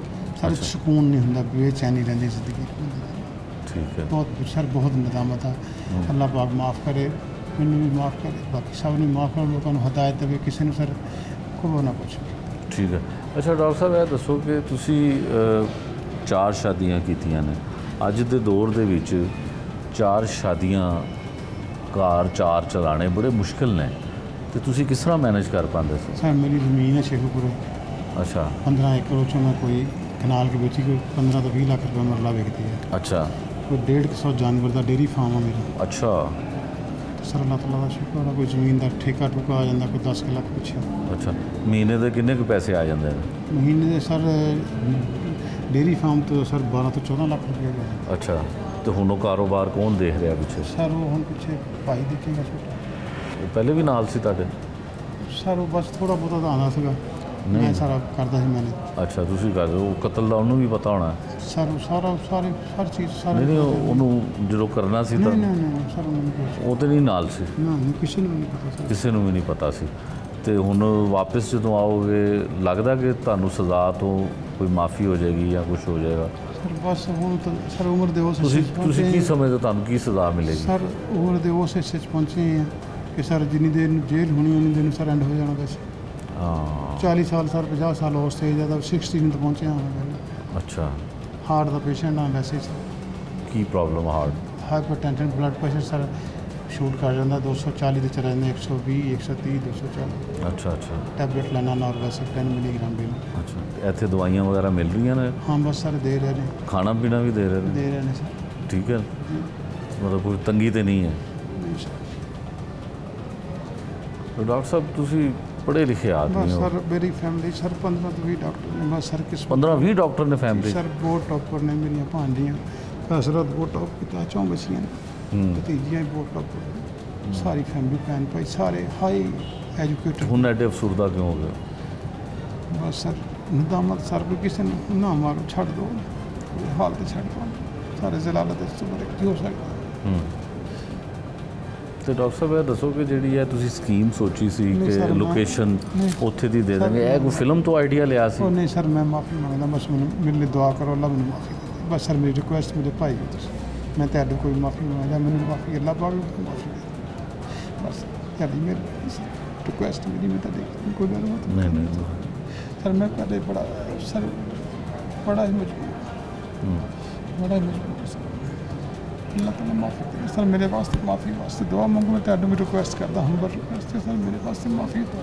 ਸਰ ਅੱਛਾ। ਸਕੂਨ ਨਹੀਂ ਹੁੰਦਾ, ਬੇਚੈਨੀ ਰਹਿੰਦੀ ਜ਼ਿੰਦਗੀ। ਠੀਕ ਹੈ। ਬਹੁਤ ਸਰ ਬਹੁਤ ਨਦਾਮਤ ਆ। ਅੱਲਾਹ ਪਾਕ ਮਾफ़ करे, ਮੈਨੂੰ ਵੀ ਮਾफ़ करे, ਬਾਕੀ ਸਭ ਨੂੰ ਮਾफ़ करे, ਲੋਕਾਂ ਨੂੰ ਹਦਾਇਤ ਦੇਵੇ, ਕਿਸੇ ਨੂੰ ਸਰ ਕਹੋ ਨਾ ਕੁਛ। ਠੀਕ ਹੈ। ਅੱਛਾ ਡਾਕਟਰ ਸਾਹਿਬ, ਇਹ ਦੱਸੋ ਕਿ ਤੁਸੀਂ 4 ਸ਼ਾਦੀਆਂ ਕੀਤੀਆਂ ਨੇ। ਅੱਜ ਦੇ ਦੌਰ ਦੇ ਵਿੱਚ 4 ਸ਼ਾਦੀਆਂ, ਘਰ 4 ਚਲਾਉਣੇ ਬੜੇ ਮੁਸ਼ਕਿਲ ਨੇ, ਤੇ ਤੁਸੀਂ ਕਿਸ ਤਰ੍ਹਾਂ ਮੈਨੇਜ ਕਰ ਪਾਉਂਦੇ ਸੀ? ਸਰ ਮੇਰੀ ਜ਼ਮੀਨ ਹੈ ਸ਼ੇਖੂਪੁਰ। ਅੱਛਾ 15 ਏਕੜ ਚੋਂ ਮੈਂ ਕੋਈ ਕਨਾਲ ਕੇ ਵਿੱਚ ਕੋਈ 15 ਤੋਂ 20 ਲੱਖ ਰੁਪਏ ਮਰਲਾ ਵਿਕਦੀ ਹੈ। ਅੱਛਾ, ਕੋਈ 150 ਜਾਨਵਰ ਦਾ ਡੇਅਰੀ ਫਾਰਮ ਆ ਮੇਰਾ। ਅੱਛਾ ਸਰ ਅੱਲਾਹ ਤਾਲਾ ਦਾ ਸ਼ੁਕਰ ਹੈ, ਕੋਈ ਜ਼ਮੀਨ ਦਾ ਠੇਕਾ ਠੁਕਾ ਆ ਜਾਂਦਾ, ਕੋਈ 10 ਲੱਖ ਪਿੱਛੇ। ਅੱਛਾ, ਮਹੀਨੇ ਦੇ ਕਿੰਨੇ ਕੁ ਪੈਸੇ ਆ ਜਾਂਦੇ ਨੇ? ਮਹੀਨੇ ਦੇ ਸਰ ਡੇਅਰੀ ਫਾਰਮ ਤੋਂ ਸਰ 12 ਤੋਂ 14 ਲੱਖ ਰੁਪਏ ਗਿਆ। ਅੱਛਾ, ਤੇ ਹੁਣ ਉਹ ਕਾਰੋਬਾਰ ਕੌਣ ਦੇਖ ਰਿਹਾ ਪਿੱਛੇ? ਸਰ ਉਹ ਹੁਣ ਪਿੱਛੇ ਭਾਈ ਦੇਖੇਗਾ ਛੋਟਾ। ਉਹ ਪਹਿਲੇ ਵੀ ਨਾਲ ਸੀ ਤੁਹਾਡੇ? ਸਰ ਉਹ ਬਸ ਥੋੜਾ ਬਹੁਤਾ ਤਾਂ ਆਉਂਦਾ ਸੀਗਾ, ਮੈਂ ਸਾਰਾ ਕਰਦਾ ਸੀ ਮੈਨੇ। ਅੱਛਾ, ਤੁਸੀਂ ਕਰਦੇ ਹੋ। ਉਹ ਕਤਲ ਦਾ ਉਹਨੂੰ ਵੀ ਪਤਾ ਹੋਣਾ? ਸਰ ਉਹ ਹਰ ਚੀਜ਼ ਸਾਰੇ। ਨਹੀਂ ਉਹਨੂੰ ਜਦੋਂ ਕਰਨਾ ਸੀ ਤਾਂ ਨਹੀਂ ਸਰ ਉਹਨੂੰ ਨਹੀਂ ਕੁਛ। ਉਹ ਤੇ ਨਹੀਂ ਨਾਲ ਸੀ? ਨਾ ਨਹੀਂ, ਕਿਸੇ ਨੂੰ ਵੀ ਨਹੀਂ ਪਤਾ ਸਰ। ਕਿਸੇ ਨੂੰ ਵੀ ਨਹੀਂ ਪਤਾ ਸੀ। ਤੇ ਹੁਣ ਵਾਪਸ ਜਦੋਂ ਆਓਗੇ, ਲੱਗਦਾ ਕਿ ਤੁਹਾਨੂੰ ਸਜ਼ਾ ਤੋਂ ਕੋਈ ਮਾਫੀ ਹੋ ਜਾਏਗੀ ਜਾਂ ਕੁਝ ਹੋ ਜਾਏਗਾ? ਸਰ ਬਸ ਹੁਣ ਤਾਂ ਸਰ ਉਮਰ ਦੇ ਉਸ ਤੁਸੀਂ ਕੀ ਸਮਝਦੇ, ਤੁਹਾਨੂੰ ਕੀ ਸਜ਼ਾ ਮਿਲੇਗੀ? ਸਰ ਉਮਰ ਦੇ ਉਸ ਹਿੱਸੇ 'ਚ ਪਹੁੰਚੇ ਹਾਂ ਕਿ ਸਰ ਜਿੰਨੀ ਦੇਰ ਨੂੰ ਜੇਲ੍ਹ ਹੋਣੀ ਉਨੀ ਦੇਰ ਨੂੰ ਸਰ ਐਂਡ ਹੋ ਜਾਣਾ। ਵੈਸੇ ਹਾਂ 40 ਸਾਲ ਸਰ 50 ਸਾਲ ਉਸ ਸਟੇਜ ਦਾ 60 ਨੂੰ ਤਾਂ ਪਹੁੰਚਿਆ ਹਾਂ। ਅੱਛਾ, ਹਾਰਟ ਦਾ ਪੇਸ਼ੈਂਟ ਹਾਂ ਵੈਸੇ ਸਰ। ਕੀ problem? Hypertension, blood pressure sir shoot ਕਰ ਜਾਂਦਾ, 240 ਦੇ ਚਲਾ ਜਾਂਦਾ, 120, 130, 240। ਅੱਛਾ ਟੈਬਲੇਟ ਲੈਣਾ ਨਾਲ ਵੈਸੇ 10 ਮਿਲੀਗ੍ਰਾਮ ਦੇ। ਅੱਛਾ, ਇੱਥੇ ਦਵਾਈਆਂ ਵਗੈਰਾ ਮਿਲ ਰਹੀਆਂ ਨੇ? ਹਾਂ ਬਸ ਸਰ ਦੇ ਰਹੇ ਨੇ, ਖਾਣਾ ਪੀਣਾ ਵੀ ਦੇ ਰਹੇ ਨੇ? ਦੇ ਰਹੇ ਨੇ ਸਰ। ਠੀਕ ਹੈ, ਮਤਲਬ ਕੋਈ ਤੰਗੀ ਤੇ ਨਹੀਂ ਹੈ? ਨਹੀਂ ਸਰ। ਡਾਕਟਰ ਸਾਹਿਬ ਤੁਸੀਂ ਪੜ੍ਹੇ ਲਿਖੇ ਆਦਮੀ ਬਸ ਹੋ। ਸਰ ਮੇਰੀ ਫੈਮਿਲੀ ਸਰ 15 ਤੋਂ 20 ਡਾਕਟਰ ਨੇ। ਬਸ ਸਰ ਕਿਸ 15-20 ਡਾਕਟਰ ਨੇ ਫੈਮਿਲੀ? ਸਰ ਬਹੁਤ ਟੌਪਰ ਨੇ ਮੇਰੀਆਂ ਭਾਂਜੀਆਂ। ਹਸਰਤ ਬਹੁਤ ਟੌਪ ਕੀਤਾ, 4 ਬੱਚੀਆਂ ਨੇ, ਭਤੀਜੀਆਂ ਵੀ ਬਹੁਤ ਟੌਪਰ। ਸਾਰੀ ਫੈਮਿਲੀ ਭੈਣ ਭਾਈ ਸਾਰੇ ਹਾਈ ਐਜੂਕੇਟਡ। ਹੁਣ ਐਡੇ ਅਫਸਰਦਾ ਕਿਉਂ ਹੋ ਗਏ? ਬਸ ਸਰ ਨਦਾਮਤ ਸਰ, ਕੋਈ ਕਿਸੇ ਨੂੰ ਨਾ ਮਾਰੋ, ਛੱਡ ਦਿਓ, ਹਾਲਤ ਛੱਡ ਦਿਓ, ਸਾਰੇ ਜ਼ਲਾਲਤ ਇਸ ਤੋਂ ਬੜੇ ਕੀ ਹੋ ਸਕਦਾ। ਤੇ ਡਾਕਟਰ ਸਾਹਿਬ ਇਹ ਦੱਸੋ ਕਿ ਜਿਹੜੀ ਹੈ ਤੁਸੀਂ ਸਕੀਮ ਸੋਚੀ ਸੀ ਨਹੀਂ ਕਿ ਸਰ, ਲੋਕੇਸ਼ਨ ਨਹੀਂ। ਉੱਥੇ ਦੀ ਦੇ ਸਰ, ਦਾਂਗੇ, ਇਹ ਕੋਈ ਫਿਲਮ ਤੋਂ ਆਈਡੀਆ ਲਿਆ ਸੀ? ਉਹ ਨਹੀਂ ਸਰ, ਮੈਂ ਮਾਫੀ ਮੰਗਦਾ, ਬਸ ਮੈਨੂੰ ਮੇਰੇ ਲਈ ਦੁਆ ਕਰੋ, ਅੱਲਾ ਮੈਨੂੰ ਮਾਫੀ ਦੇ। ਬਸ ਸਰ ਮੇਰੀ ਰਿਕੁਐਸਟ ਮੇਰੇ ਭਾਈ ਹੋ ਤੁਸੀਂ, ਮੈਂ ਤੁਹਾਡੇ ਕੋਈ ਮਾਫੀ ਮੰਗਦਾ, ਮੈਨੂੰ ਮਾਫੀ ਅੱਲਾ ਪਾਕ ਨੂੰ ਮਾਫੀ ਦੇ। ਬਸ ਤੁਹਾਡੀ ਮੇਰੀ ਰਿਕੁਐਸਟ ਮੇਰੀ, ਮੈਂ ਤੁਹਾਡੇ ਕੋਈ ਗੱਲ ਨਹੀਂ ਸਰ। ਮੈਂ ਤੁਹਾਡੇ ਬੜਾ ਸਰ ਬੜਾ ਹੀ ਮਜਬੂਰ, ਬੜਾ ਹੀ ਮਜਬੂਰ ਸਰ। ਅੱਲਾਹ ਤਾਲਾ ਮਾਫੀ ਦੇ ਸਰ, ਮੇਰੇ ਵਾਸਤੇ ਮਾਫੀ ਵਾਸਤੇ ਦੁਆ ਮੰਗੋ। ਮੈਂ ਤੁਹਾਨੂੰ ਵੀ ਰਿਕੁਐਸਟ ਕਰਦਾ ਹਾਂ, ਬਸ ਰਿਕੁਐਸਟ ਹੈ ਸਰ, ਮੇਰੇ ਵਾਸਤੇ ਮਾਫੀ ਦਿਓ।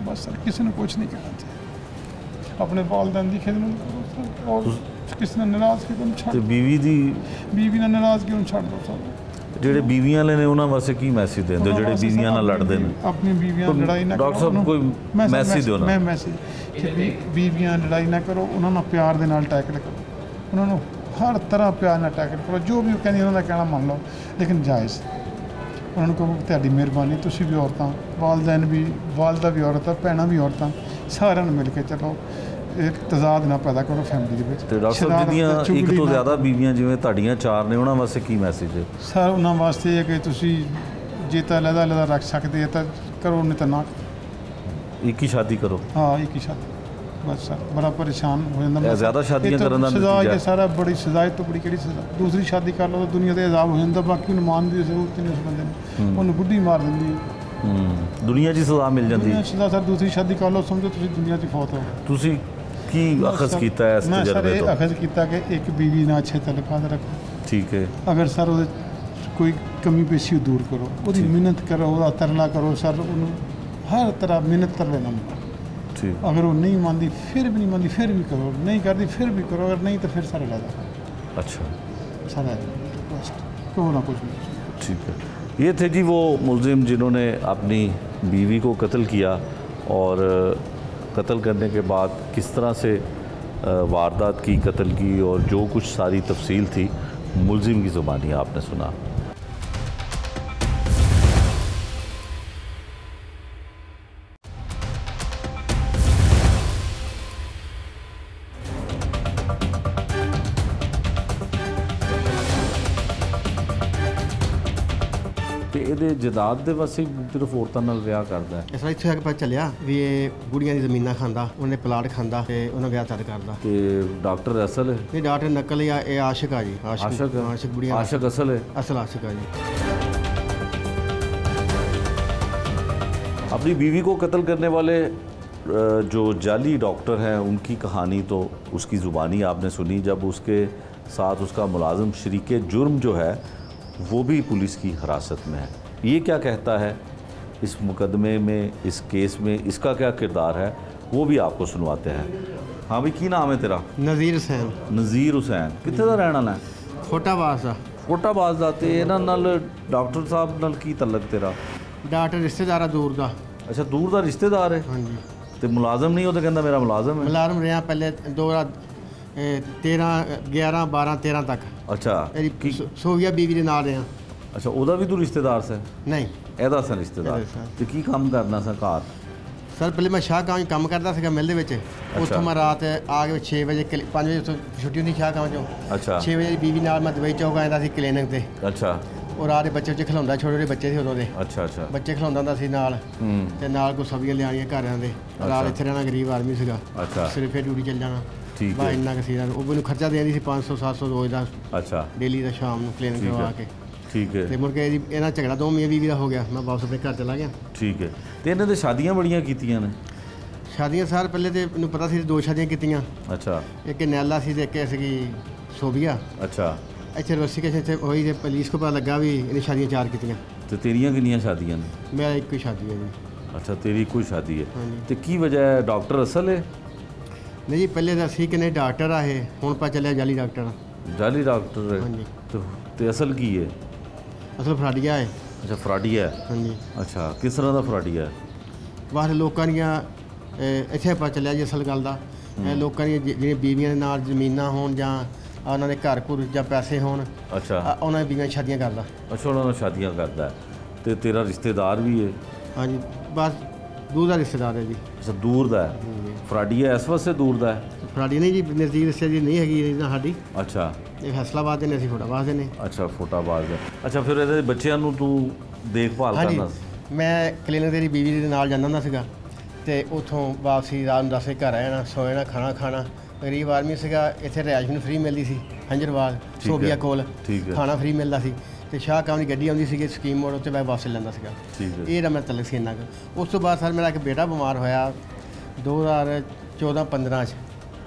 ਬਸ ਸਰ ਕਿਸੇ ਨੂੰ ਕੁਛ ਨਹੀਂ ਕਹਿਣਾ ਚਾਹੀਦਾ, ਆਪਣੇ ਵਾਲਿदैन ਦੀ ਖਿਦਮਤ ਕਰੋ ਸਰ, ਔਰ ਕਿਸੇ ਨਾਲ ਨਾਰਾਜ਼ਗੀ ਨੂੰ ਛੱਡ ਤੇ ਦਿਓ। ਬੀਵੀ ਦੀ ਬੀਵੀ ਨਾਲ ਨਾਰਾਜ਼ਗੀ ਨੂੰ ਛੱਡ ਦਿਓ ਸਰ। ਜਿਹੜੇ ਬੀਵੀਆਂ ਵਾਲੇ ਨੇ ਉਹਨਾਂ ਵਾਸਤੇ ਕੀ ਮੈਸੇਜ ਦਿੰਦੇ ਹੋ ਜਿਹੜੇ ਬੀਵੀਆਂ ਨਾਲ ਲੜਦੇ ਨੇ? ਆਪਣੀ ਬੀਵੀਆਂ ਲੜਾਈ ਨਾ ਕਰੋ। ਡਾਕਟਰ ਸਾਹਿਬ ਕੋਈ ਮੈਸੇਜ ਦਿਓ ਨਾ। ਮੈਂ ਮੈਸੇਜ ਕਿ ਬੀਵੀਆਂ ਲੜਾਈ ਨਾ ਕਰੋ, ਉਹਨਾਂ ਨਾਲ ਪਿਆਰ ਦੇ ਨਾਲ ਟੈਕਲ ਕਰੋ, ਉਹਨਾਂ ਨੂੰ ਹਰ ਤਰ੍ਹਾਂ ਪਿਆਰ ਨਾਲ ਟੈਕਲ ਕਰੋ, ਜੋ ਵੀ ਉਹ ਕਹਿੰਦੀ ਉਹਨਾਂ ਦਾ ਕਹਿਣਾ ਮੰਨ ਲਓ, ਲੇਕਿਨ ਜਾਇਜ਼। ਉਹਨਾਂ ਨੂੰ ਕਹੋ ਤੁਹਾਡੀ ਮਿਹਰਬਾਨੀ, ਤੁਸੀਂ ਵੀ ਔਰਤਾਂ, ਵਾਲਦੈਨ ਵੀ, ਵਾਲਦਾ ਵੀ ਔਰਤ ਆ, ਭੈਣਾਂ ਵੀ ਔਰਤਾਂ, ਸਾਰਿਆਂ ਨੂੰ ਮਿਲ ਕੇ ਚੱਲੋ, ਇੱਕ ਤਜ਼ਾਦ ਨਾ ਪੈਦਾ ਕਰੋ ਫੈਮਿਲੀ ਦੇ ਵਿੱਚ। ਤੇ ਡਾਕਟਰ ਸਾਹਿਬ ਜਿਹਦੀਆਂ ਇੱਕ ਤੋਂ ਜ਼ਿਆਦਾ ਬੀਵੀਆਂ ਜਿਵੇਂ ਤੁਹਾਡੀਆਂ 4 ਨੇ ਉਹਨਾਂ ਵਾਸਤੇ ਕੀ ਮੈਸੇਜ ਹੈ? ਸਰ ਉਹਨਾਂ ਵਾਸਤੇ ਇਹ ਹੈ ਕਿ ਤੁਸੀਂ ਜੇ ਤਾਂ ਲਹਿਦਾ ਰੱਖ ਸਕਦੇ ਆ ਤਾਂ ਕਰੋ, ਨਹੀਂ ਤਾਂ ਨਾ। ਇੱਕ ਹੀ ਸ਼ਾਦੀ ਕਰੋ। ਹਾਂ, ਇੱਕ ਹੀ ਸ਼ਾਦੀ ਬਸ। ਸਰ ਬੜਾ ਪਰੇਸ਼ਾਨ ਹੋ ਜਾਂਦਾ। ਜ਼ਿਆਦਾ ਸ਼ਾਦੀਆਂ ਕਰਨ ਦਾ ਸਜ਼ਾ ਨਤੀਜਾ ਹੈ ਸਾਰਾ, ਬੜੀ ਸਜ਼ਾ ਹੈ ਤੋਂ ਬੜੀ ਕਿਹੜੀ ਸਜ਼ਾ? ਦੂਸਰੀ ਸ਼ਾਦੀ ਕਰ ਲਓ ਤਾਂ ਦੁਨੀਆ ਦੇ ਅਜ਼ਾਬ ਹੋ ਜਾਂਦਾ, ਬਾਕੀ ਉਹਨੂੰ ਮਾਰਨ ਦੀ ਜ਼ਰੂਰਤ ਨਹੀਂ ਉਸ ਬੰਦੇ ਨੂੰ, ਉਹਨੂੰ ਬੁੱਢੀ ਮਾਰ ਦਿੰਦੀ ਹੈ। ਦੁਨੀਆ 'ਚ ਸਜ਼ਾ ਮਿਲ ਜਾਂਦੀ ਹੈ। ਸਜ਼ਾ ਸਰ ਦੂਸਰੀ ਸ਼ਾਦੀ ਕਰ ਲਓ, ਸਮਝੋ ਤੁਸੀਂ ਦੁਨੀਆ 'ਚ ਫੌਤ ਹੋ ਗਏ। ਤੁਸੀਂ ਕੀ ਅਖਜ਼ ਕੀਤਾ ਹੈ ਇਸ ਮੈਂ ਸਰ ਤਜਰਬੇ ਇਹ ਤੋਂ? ਅਖਜ਼ ਕੀਤਾ ਕਿ ਇੱਕ ਬੀਵੀ ਨਾਲ ਅੱਛੇ ਤਲਕਾਤ ਰੱਖੋ। ਠੀਕ ਹੈ। ਅਗਰ ਸਰ ਉਹਦੇ ਕੋਈ ਕਮੀ ਪੇਸ਼ੀ ਦੂਰ ਕਰੋ, ਉਹਦੀ ਮਿਹਨਤ ਕਰੋ, ਉਹਦਾ ਤਰਲਾ ਕਰੋ ਸਰ, ਉਹਨੂੰ ਹਰ ਤਰ੍ਹਾਂ ਮਿਹਨਤ ਕਰ ਲੈਣਾ। ਠੀਕ। ਅਗਰ ਉਹ नहीं मानती फिर भी नहीं मानती फिर भी करो, नहीं करती फिर भी करो, अगर नहीं तो फिर सारा लगा। अच्छा, सारा रिक्वेस्ट कहो ना कुछ नहीं। ठीक है। ये थे जी वो मुलजिम जिन्होंने अपनी बीवी को कत्ल किया और कत्ल करने के बाद किस तरह से वारदात की, कत्ल की, और जो कुछ सारी तफसील थी मुलजिम की ज़ुबानी आपने सुना। ਤੇ ਇਹਦੇ ਜਾਇਦਾਦ ਦੇ ਵਾਸਤੇ ਸਿਰਫ ਔਰਤਾਂ ਨਾਲ ਵਿਆਹ ਕਰਦਾ ਹੈ। ਇਸ ਵਾਰ ਇੱਥੇ ਆ ਕੇ ਪਤਾ ਚੱਲਿਆ ਵੀ ਇਹ ਬੁੜੀਆਂ ਦੀ ਜ਼ਮੀਨਾਂ ਖਾਂਦਾ, ਉਹਨੇ ਪਲਾਟ ਖਾਂਦਾ ਤੇ ਉਹਨਾਂ ਵਿਆਹ ਤਦ ਕਰਦਾ। ਤੇ ਡਾਕਟਰ ਅਸਲ ਹੈ? ਇਹ ਡਾਕਟਰ ਨਕਲ ਆ, ਇਹ ਆਸ਼ਿਕ ਆ ਜੀ। आशिक ਬੁੜੀਆਂ आशिक असल है? ਅਸਲ ਆਸ਼ਿਕ ਆ ਜੀ। अपनी बीवी को कत्ल करने वाले जो जाली डॉक्टर हैं उनकी कहानी तो उसकी ज़ुबानी आपने सुनी, जब उसके साथ उसका मुलाजिम शरीके जुर्म जो है वो भी पुलिस की हिरासत में है। ये क्या कहता है इस मुकदमे में, इस केस में इसका क्या किरदार है, वो भी आपको सुनवाते हैं। हाँ भाई, की नाम है तेरा? ਨਜ਼ੀਰ ਹੁਸੈਨ। नज़ीर हुसैन। कितने का रहने वाला है? ਖੋਟਾਬਾਜ਼ ਦਾ। ਕੋਟਾਬਾਜ਼ ਦਾ। ਤੇ ਇਹਨਾਂ ਨਾਲ ਡਾਕਟਰ ਸਾਹਿਬ ਨਾਲ ਕੀ ਤਲਕ ਤੇਰਾ? ਡਾਕਟਰ ਰਿਸ਼ਤੇਦਾਰ ਆ ਦੂਰ ਦਾ। ਅੱਛਾ, ਦੂਰ ਦਾ ਰਿਸ਼ਤੇਦਾਰ ਹੈ। ਹਾਂਜੀ। ਤੇ ਮੁਲਾਜ਼ਮ ਨਹੀਂ? ਉਹ ਤਾਂ ਕਹਿੰਦਾ ਮੇਰਾ ਮੁਲਾਜ਼ਮ ਹੈ। ਮੁਲਾਜ਼ਮ ਰਿਹਾ ਪਹਿਲੇ 13 11 12 13 ਤੱਕ। ਅੱਛਾ। ਇਹਦੀ ਸੋਵੀਆ ਬੀਵੀ ਦੇ ਨਾਲ ਰਿਹਾ। ਅੱਛਾ, ਉਹਦਾ ਵੀ ਤੂੰ ਰਿਸ਼ਤੇਦਾਰ ਸੀ? ਨਹੀਂ, ਇਹਦਾ ਸੀ ਰਿਸ਼ਤੇਦਾਰ। ਇਹਦਾ ਸੀ। ਤੇ ਕੀ ਕੰਮ ਕਰਨਾ ਸੀ ਘਰ? ਸਰ ਪਹਿਲੇ ਮੈਂ ਸ਼ਾਹਗਾਂਵ 'ਚ ਕੰਮ ਕਰਦਾ ਸੀਗਾ ਮਿਲ ਦੇ ਵਿੱਚ। ਉੱਥੋਂ ਮੈਂ ਰਾਤ ਆ ਕੇ 6 ਵਜੇ 5 ਵਜੇ ਉੱਥੋਂ ਛੁੱਟੀ ਹੁੰਦੀ ਸ਼ਾਹਗਾਂਵ 'ਚੋਂ। ਅੱਛਾ। 6 ਵਜੇ ਦੀ ਬੀਵੀ ਨਾਲ ਮੈਂ ਦੁਬਈ ਚੌਕ ਆਉਂਦਾ ਸੀ ਕਲੀਨਿਕ ਤੇ। ਅੱਛਾ। ਉਹ ਰਾਤ ਦੇ ਬੱਚੇ ਖਿਲਾਉਂਦਾ, ਛੋਟੇ ਛੋਟੇ ਬੱਚੇ ਸੀ ਉਦੋਂ ਦੇ। ਅੱਛਾ ਅੱਛਾ। ਬੱਚੇ ਖਿਲਾਉਂਦਾ ਹੁੰਦਾ ਸੀ ਨਾਲ, ਤੇ ਨਾਲ ਕੋਈ ਸਬਜ਼ੀਆਂ ਲਿਆਉਣੀਆਂ ਘਰਾਂ ਦੇ। ਰਾਤ ਇੱਥੇ ਰਹਿਣਾ, ਗਰੀਬ ਆਦਮੀ ਸੀਗਾ। ਅੱਛਾ। ਸਿਰਫ ਫਿਰ ਡਿਊਟੀ ਚੱਲ ਜਾਣਾ। ਠੀਕ ਬਾ ਹੈ। ਇੰਨਾ ਕੁ ਸੀ। ਉਹ ਮੈਨੂੰ ਖਰਚਾ ਦੇਂਦੀ ਸੀ 500 700 ਰੋਜ਼ ਦਾ, ਅੱਛਾ। ਡੇਲੀ ਦਾ ਸ਼ਾਮ ਨੂੰ ਕਲੀਨਿਕ ਠੀਕ ਕਰਵਾ ਹੈ। ਕੇ। ਠੀਕ ਹੈ। ਤੇ ਮੁੜ ਕੇ ਇਹਨਾਂ ਝਗੜਾ ਦੋ ਮੀਆਂ ਬੀਵੀ ਦਾ ਹੋ ਗਿਆ। ਮੈਂ ਵਾਪਸ ਆਪਣੇ ਘਰ ਚਲਾ ਗਿਆ। ਠੀਕ ਹੈ। ਤੇ ਇਹਨਾਂ ਦੇ ਸ਼ਾਦੀਆਂ ਬੜੀਆਂ ਕੀਤੀਆਂ ਨੇ? ਸ਼ਾਦੀਆਂ ਸਾਲ ਪਹਿਲੇ ਤੇ ਮੈਨੂੰ ਪਤਾ ਸੀ 2 ਸ਼ਾਦੀਆਂ ਕੀਤੀਆਂ। ਅੱਛਾ। ਇੱਕ ਨੈਲਾ ਸੀ ਤੇ ਇੱਕ ਸੀਗੀ ਸੋਭੀਆ। ਅੱਛਾ। ਇੱਥੇ ਰਸੀ ਕਿਸੇ ਇੱਥੇ ਹੋਈ ਤੇ ਪੁਲਿਸ ਕੋਲ ਪਤਾ ਲੱਗਾ ਵੀ ਇਹਨੇ ਸ਼ਾਦੀਆਂ 4 ਕੀਤੀਆਂ। ਤੇ ਤੇਰੀਆਂ ਕਿੰਨੀਆਂ ਸ਼ਾਦੀਆਂ ਨੇ? ਮੇਰਾ ਇੱਕੋ ਹੀ ਸ਼ਾਦੀ ਹੈ ਜੀ। ਅੱਛਾ, ਤੇਰੀ ਕੋਈ ਸ਼ਾਦੀ ਹੈ। ਹਾਂਜੀ। ਤੇ ਕੀ ਵਜ੍ਹਾ ਹੈ? ਡਾਕਟਰ ਅਸਲ ਹੈ? ਨਹੀਂ ਜੀ, ਪਹਿਲੇ ਤਾਂ ਸੀ ਕਿ ਨਹੀਂ ਡਾਕਟਰ ਆ ਇਹ, ਹੁਣ ਪਤਾ ਚੱਲਿਆ ਜਾਲੀ ਡਾਕਟਰ। ਜਾਲੀ ਡਾਕਟਰ ਹੈ? ਹਾਂਜੀ। ਤੇ ਅਸਲ ਕੀ ਹੈ? ਅਸਲ ਫਰਾਡੀਆ ਹੈ। ਅੱਛਾ, ਫਰਾਡੀਆ ਹੈ। ਹਾਂਜੀ। ਅੱਛਾ, ਕਿਸ ਤਰ੍ਹਾਂ ਦਾ ਫਰਾਡੀਆ ਹੈ? ਬਾਹਰ ਲੋਕਾਂ ਦੀਆਂ ਇੱਥੇ ਪਤਾ ਚੱਲਿਆ ਜੀ ਅਸਲ ਗੱਲ ਦਾ। ਲੋਕਾਂ ਦੀਆਂ ਜਿਹੜੀਆਂ ਬੀਵੀਆਂ ਦੇ ਨਾਲ ਜ਼ਮੀਨਾਂ ਹੋਣ ਜਾਂ ਉਹਨਾਂ ਦੇ ਘਰ ਘੁਰ ਜਾਂ ਪੈਸੇ ਹੋਣ, ਅੱਛਾ। ਉਹਨਾਂ ਦੀ ਬੀਵੀਆਂ ਸ਼ਾਦੀਆਂ ਕਰਦਾ। ਅੱਛਾ, ਉਹਨਾਂ ਨਾਲ ਸ਼ਾਦੀਆਂ ਕਰਦਾ ਹੈ। ਤੇ ਤੇਰਾ ਰਿਸ਼ਤੇਦਾਰ ਵੀ ਹੈ? ਹਾਂਜੀ, ਬਸ ਦੂਰ ਦਾ ਰਿਸ਼ਤੇਦਾਰ ਹੈ ਜੀ। ਅੱਛਾ, ਦੂਰ ਦਾ ਹੈ। ਫਰਾਡੀਆ ਇਸ ਵਾਸਤੇ ਦੂਰ ਦਾ ਹੈ? ਫਰਾਡੀ ਨਹੀਂ ਜੀ, ਨਜ਼ਦੀਕ ਰਿਸ਼ਤੇ ਦੀ ਨਹੀਂ ਹੈਗੀ ਨਾ ਸਾਡੀ। ਅੱਛਾ। ਇਹ ਫੈਸਲਾਬਾਦ ਦੇ ਨੇ, ਅਸੀਂ ਫੋਟਾਬਾਦ ਦੇ ਨੇ। ਅੱਛਾ, ਫੋਟਾਬਾਜ਼ ਦਾ। ਅੱਛਾ, ਫਿਰ ਇਹਦੇ ਬੱਚਿਆਂ ਨੂੰ ਤੂੰ ਦੇਖਭਾਲ ਹਾਂਜੀ, ਕਰਨਾ? ਮੈਂ ਕਲੀਨਿਕ ਤੇਰੀ ਬੀਵੀ ਦੇ ਨਾਲ ਜਾਂਦਾ ਹੁੰਦਾ ਸੀਗਾ, ਤੇ ਉੱਥੋਂ ਵਾਪਸੀ ਰਾਤ ਨੂੰ 10 ਵਜੇ ਘਰ ਆ ਜਾਣਾ, ਸੌ ਜਾਣਾ, ਖਾਣਾ ਖਾਣਾ। ਗਰੀਬ ਆਦਮੀ ਸੀਗਾ, ਇੱਥੇ ਰਿਹਾਇਸ਼ ਮੈਨੂੰ ਫ੍ਰੀ ਮਿਲਦੀ ਸੀ ਹੰਜਰਵਾਲ ਸੋਭੀਆ ਕੋਲ। ਠੀਕ ਹੈ। ਖਾਣਾ ਫ੍ਰੀ ਮਿਲਦਾ ਸੀ, ਤੇ ਸ਼ਾਹਕਾਮ ਦੀ ਗੱਡੀ ਆਉਂਦੀ ਸੀਗੀ ਸਕੀਮ ਮੋੜ ਉੱਤੇ, ਮੈਂ ਵਾਪਸ ਲੈਂਦਾ ਸੀਗਾ। ਠੀਕ ਹੈ। ਇਹ ਦਾ ਮੈਂ ਤਲਕ ਸੀ ਇੰਨਾ ਕੁ। ਉਸ ਤੋਂ ਬਾਅਦ ਸਰ ਮੇਰਾ ਇੱਕ ਬੇਟਾ ਬਿਮਾਰ ਹੋਇਆ 2014-15 'ਚ।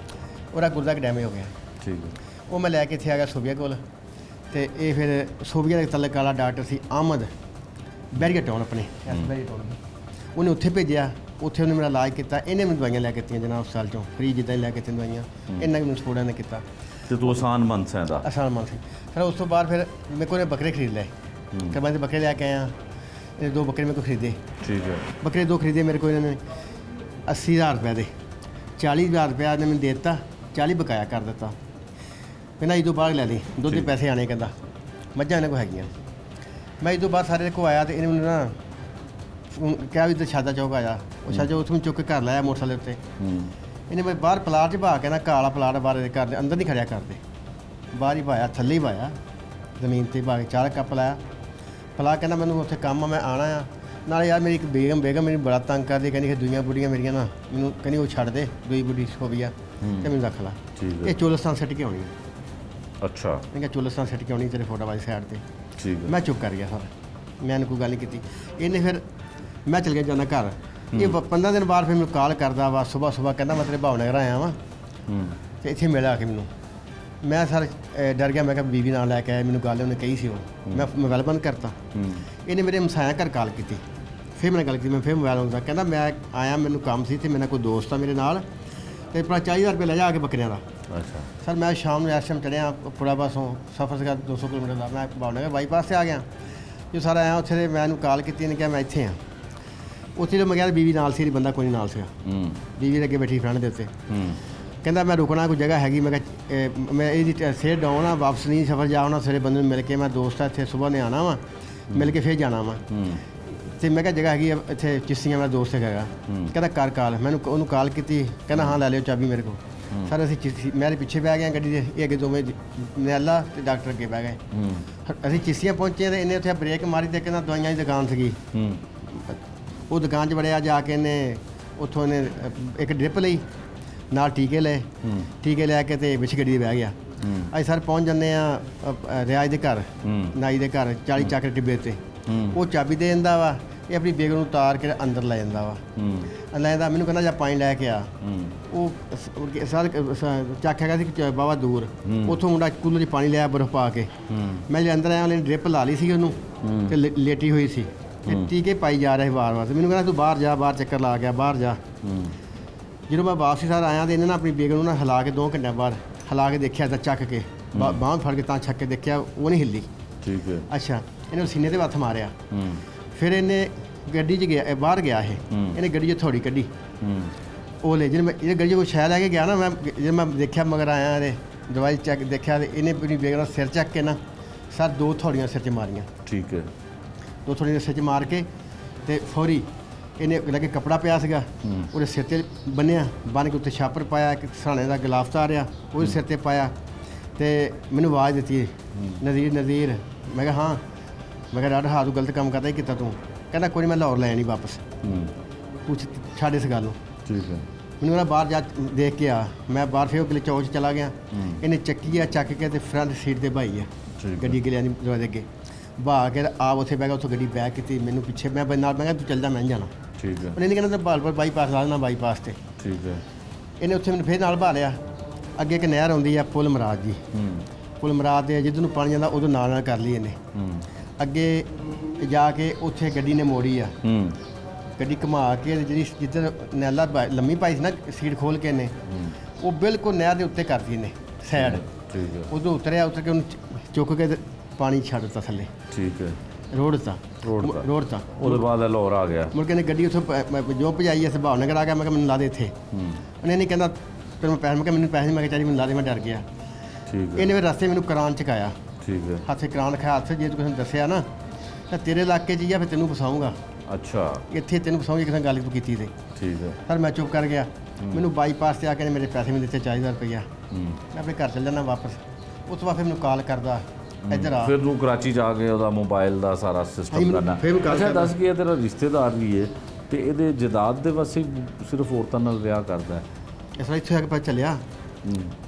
ਉਹਦਾ ਗੁਰਦਾ ਡੈਮੇਜ ਹੋ ਗਿਆ। ਠੀਕ ਹੈ। ਉਹ ਮੈਂ ਲੈ ਕੇ ਇੱਥੇ ਆ ਗਿਆ ਸੋਭੀਆ ਕੋਲ, ਤੇ ਇਹ ਫਿਰ ਸੋਭੀਆ ਦੇ ਤਲਕ ਵਾਲਾ ਡਾਕਟਰ ਸੀ ਅਹਿਮਦ ਬੈਰੀਆ ਟਾਊਨ, ਆਪਣੇ ਬੈਰੀਆ ਟਾਊਨ। ਉਹਨੇ ਉੱਥੇ ਭੇਜਿਆ, ਉੱਥੇ ਉਹਨੇ ਮੇਰਾ ਇਲਾਜ ਕੀਤਾ। ਇਹਨੇ ਮੈਨੂੰ ਦਵਾਈਆਂ ਲੈ ਕੇ ਦਿੱਤੀਆਂ ਜਨਾਬ ਹਸਪਤਾਲ 'ਚੋਂ ਫ੍ਰੀ, ਜਿੱਦਾਂ ਹੀ ਲੈ ਕੇ ਦਿੱਤੀਆਂ ਦਵਾਈਆਂ। ਇੰਨਾ ਕੁ ਮੈਨੂੰ ਸਪੋਰਟਾਂ ਨੇ ਕੀਤਾ। ਤੇ ਤੂੰ ਆਸਾਨ ਮੰਦ ਸੈਂ ਦਾ? ਆਸਾਨ ਮੰਨ ਸੀ। ਫਿਰ ਉਸ ਤੋਂ ਬਾਅਦ ਫਿਰ ਮੇਰੇ ਕੋਲ ਬੱਕਰੇ ਖਰੀਦ ਲਏ। मैं बकरे लेके आया, ये 2 बकरे मेरे को खरीदे। ठीक है। बकरे 2 खरीदे मेरे को इन्होंने 80,000 रुपये दे, 40,000 रुपया इन्हें मैंने देता, 40 बकाया कर दिता। कहना इदों बाद लै ली, दुध के पैसे आने, कहता मझां इन्होंने को हैगियां। मैं इदों बाद सारे को आया तो इन्हें ना क्या भी इधर शादा चौक आया, वो शादा चौक चुक के घर लाया मोटरसाइकिल उत्ते। इन्हें मैं बाहर प्लाट च पा के ना काला प्लाट बाहर घर दे अंदर नहीं खड़िया करते, बाहर ही पाया, थल्ले ही पाया, जमीन ते पा के 4 कप लाया। पला कहना मैंने उत्थे काम मैं आना आ नाले यार मेरी एक बेगम मेरी बड़ा तंग कर दी, कहनी दुइयां बुढ़ियां मेरियां ना मैनू कहनी वो छड़ दे, दुई बुढ़ी सोभी आ ते मैनू रख ला, ये चोलस्तान सट के आनी है। अच्छा। मैं चोलस्तान सट के आनी तेरे फोटो वाली साइड ते। ठीक है। मैं चुप कर गया सर, मैंने कोई गल नहीं की। इन्हें फिर मैं चल गया जाना घर, ये 15 दिन बाद फिर मैं कॉल करता वा सुबह कहना मैं तेरे भावनगर आया वा तो इतने मिला के मैनू। मैं सर डर गया, मैं कहा बीवी नाल लैके आया, मैनू गल उन्हें कही सी वो, मैं मोबाइल बंद करता। इन्हें मेरे मसाया घर कॉल की, फिर मैंने गल की, मैं फिर मोबाइल आਉਂਦਾ कहना मैं आया मैनू काम सी, मेरा कोई दोस्त आ मेरे नाल ते अपना 40,000 रुपये ले जा के बकरियां का। अच्छा। सर मैं शाम में इस टाइम चढ़िया पुड़ा बसों सफ़र सीगा 200 किलोमीटर का, मैं भावनगर बाईपास से आ गया। जो सारा आया उत्थे मैनू कॉल की, इन्हें कहा मैं इत्थे हाँ। उत्थे जो मैं गया बीवी नाल सी, बंदा कोई नाल सीगा, बीवी अगे बैठी फ्रेंड दे उत्ते। कहता मैं रुकना कोई जगह हैगी, मैं मैं ये सेठ डाउन आ, वापस नहीं सफ़र जाना, सवेरे बंदे मिल के, मैं दोस्त इतने सुबह ने आना वा, मिल के फिर जाना वा। तो मैं क्या जगह हैगी इतने चिश्तियाँ, मेरा दोस्त हैगा। कहता कर कॉल, मैंने उन्होंने कॉल की, कहना हाँ लै लियो चाबी मेरे को। सर असी चिश्ती मेरे पिछे बह गए गड्डी दे, ये अगे दोवें नैला तो डॉक्टर अगे बह गए। असी चिश्तियाँ पहुँचे तो इन्हें उत्थे ब्रेक मारी, तो कहना दवाइयां की दुकान सी, वो दुकान च बड़िया जाके इन्हें उत्थों इन्हें एक ड्रिप ली नाल टीके ले, टीके लैके तो पिछे गड्डी बह गया। अस सर पहुँच जाने रियाज के घर, नाई के घर 40 चक्र टिब्बे ते, वो चाबी दे दिंदा वा, ये अपनी बेगम नूं उतार के अंदर लै जांदा वा, लै जांदा मैनूं कहंदा जा पानी लैके आ। वो सर चक हैगा सी बावा दूर, उत्थों मुंडा कूलर च पानी लिया बर्फ पा के, मैं जो अंदर आया उन्हें ड्रिप ला ली सी उन्होंने ते लेटी हुई सी, टीके पाई जा रहे बार बार। मैनूं कहंदा तू बाहर जा, बाहर चक्कर ला गया, बाहर जा। जो मैं वापसी सर आया तो इन्हें ना अपनी बेगम ना हिला के 2 घंटे बाद हिला के देखा, चक के बांह फड़ के छक के देखा, वो नहीं हिली। ठीक है। अच्छा, इन्हें सीने ते हत्थ मारिया, फिर इन्हें गड्डी च गया, बाहर गया है, इन्हें गड्डी थोड़ी कड्डी वो ले जिन्हें मैं गड्डी को शह लैके गया ना, मैं जब मैं देखा मगर आया तो दवाई चक देखा तो इन्हें अपनी बेगम सिर चक के ना सर 2 थोड़ियाँ सिर च मारियाँ। ठीक है। 2 थोड़ियाँ सिर च मार के तो फौरी इन्हें लगे कपड़ा पिया सीगा, वो सिर ते बन्निया, बन के उत्ते छापर पाया, एक सराने का गिलाफ तारिया, वो सिर ते पाया, तो मैनू आवाज़ दी नज़ीर नज़ीर। मैं कहा हाँ, मैं कहा हाँ तू गलत काम करता ही किता तू। कहना कोई मैं लाहौर लै नहीं वापस, पूछ छाड़ इस गल। ठीक है। मैंने कहना बाहर जा देख के आ, मैं बाहर फिर किले चौक चला गया, इन्हें चक्की आ चक के फ्रंट सीट से बहाई है गड्डी गलिया दरवाजे अगे बहा के आप उत्थे बह गया, उत्थों गड्डी बैक की, मैनू पिछे मैं नाल मैं तू चल जा, मैं जाना। ठीक है। उन्हें कहना तो बालपुर बाईपास ला देना, बाईपास से। ठीक है। इन्हें उत्थे मैंने फिर नाल बहा लिया, अगे एक नहर आउंदी है पुल मराज जी, पुल मराज के जिधर पानी जाता उधर नाल कर ली इन्हें, अगे जाके उत्थे गड्डी ने मोड़ी आ, गड्डी घुमा के जी जिधर नैला लम्मी पाई सी ना सीट खोल के इन्हें, वो बिल्कुल नहर के उत्ते करती इन्हें सैड। ठीक है। उधर उतरिया, उतर के उन्हें चुक के पानी छड़ दिता थले। ठीक है। रोड ता रोड ता ਉਹਦੇ ਬਾਅਦ ਲਾਹੌਰ ਆ ਗਿਆ। मुड़ के इन्हें गड्डी उत्थों जो भजाई अस भावनगर आ गया। मैं मैंने ला दे इत्थे, उन्हें नहीं कहना फिर मैं पैसे, मैं मैंने पैसे मैं चाहिए, मैंने ला दे, मैं डर गया। ठीक है। इन्हें फिर रस्ते मैंने करान चकाया, ठीक है। हथ करान खाया, हथ जे तुम दसिया ना तो तेरे इलाके च ही फिर तेनों फसाऊंगा, अच्छा। इत्थे तेनों फसाऊंगी किसी गल तू की। ठीक है। सर मैं चुप कर गया, मैंने बाईपास से आके मेरे पैसे भी दिते 40,000 रुपया, मैं अपने घर चल जाना वापस। उस बाद फिर मैंने कॉल करदा इधर आ, फिर तू कराची जा के ਉਹਦਾ ਮੋਬਾਈਲ ਦਾ ਸਾਰਾ ਸਿਸਟਮ ਕਰਨਾ। ਅੱਛਾ ਦੱਸ ਕਿ ਇਹ ਤੇਰਾ ਰਿਸ਼ਤੇਦਾਰ ਵੀ ਹੈ ਤੇ ਇਹਦੇ ਜਾਇਦਾਦ ਦੇ ਵਾਸਤੇ ਸਿਰਫ ਔਰਤਾਂ ਨਾਲ ਵਿਆਹ ਕਰਦਾ ਹੈ? ਇਸ ਵਾਰ ਇੱਥੇ ਆ ਕੇ ਪਤਾ ਚੱਲਿਆ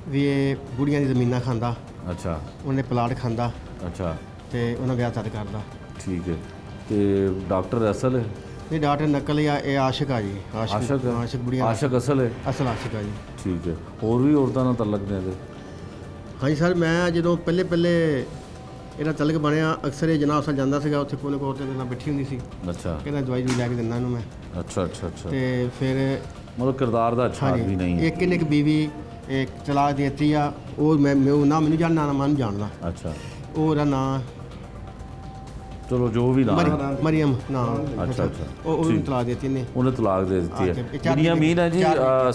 ਵੀ ਇਹ ਬੁੜੀਆਂ ਦੀ ਜ਼ਮੀਨਾਂ ਖਾਂਦਾ, ਅੱਛਾ। ਉਹਨੇ ਪਲਾਟ ਖਾਂਦਾ, ਅੱਛਾ। ਤੇ ਉਹਨਾਂ ਵਿਆਹ ਤਦ ਕਰਦਾ। ਠੀਕ ਹੈ। ਤੇ ਡਾਕਟਰ ਅਸਲ ਹੈ? ਨਹੀਂ ਡਾਕਟਰ ਨਕਲ ਜਾਂ ਇਹ ਆਸ਼ਿਕ ਆ ਜੀ, ਆਸ਼ਿਕ ਬੁੜੀਆਂ ਆਸ਼ਿਕ ਅਸਲ ਹੈ? ਅਸਲ ਆਸ਼ਿਕ ਆ ਜੀ। ਠੀਕ ਹੈ। ਹੋਰ ਵੀ ਔਰਤਾਂ ਨਾਲ ਤਲਕ ਨੇ ਇਹਦੇ? ਹਾਂਜੀ ਸਰ, ਮੈਂ ਜਦੋਂ ਪਹਿਲੇ ਇਹਦਾ ਤਲਕ ਬਣਿਆ ਅਕਸਰ ਇਹ ਜਨਾਬ ਅਸਲ ਜਾਂਦਾ ਸੀਗਾ, ਉੱਥੇ ਕੋਲ ਕੋਲ ਤੇ ਨਾਲ ਬੈਠੀ ਹੁੰਦੀ ਸੀ। ਅੱਛਾ। ਕਹਿੰਦਾ ਦਵਾਈ ਲੈ ਕੇ ਦਿੰਦਾ ਇਹਨੂੰ ਮੈਂ। ਅੱਛਾ ਅੱਛਾ ਅੱਛਾ। ਤੇ ਫਿਰ ਮਤਲਬ ਕਿਰਦਾਰ ਦਾ ਅੱਛਾ ਆਦਮੀ ਨਹੀਂ ਹੈ। ਇੱਕ ਇਹਨੇ ਇੱਕ ਬੀਵੀ ਇੱਕ ਤਲਾਕ ਦੇ ਦਿੱਤੀ ਆ, ਉਹ ਮੈਂ ਨਾ ਮੈਨੂੰ ਜਾਣਦਾ ਨਾ ਮੈਨੂੰ ਜਾਣਦਾ। ਅੱਛਾ। ਉਹਦਾ ਨਾਂ चलो जो भी नाम है। मरियम नाम। अच्छा अच्छा, उन्हें तलाक देती है, उन्हें तलाक दे देती है। मेरी अमीन है जी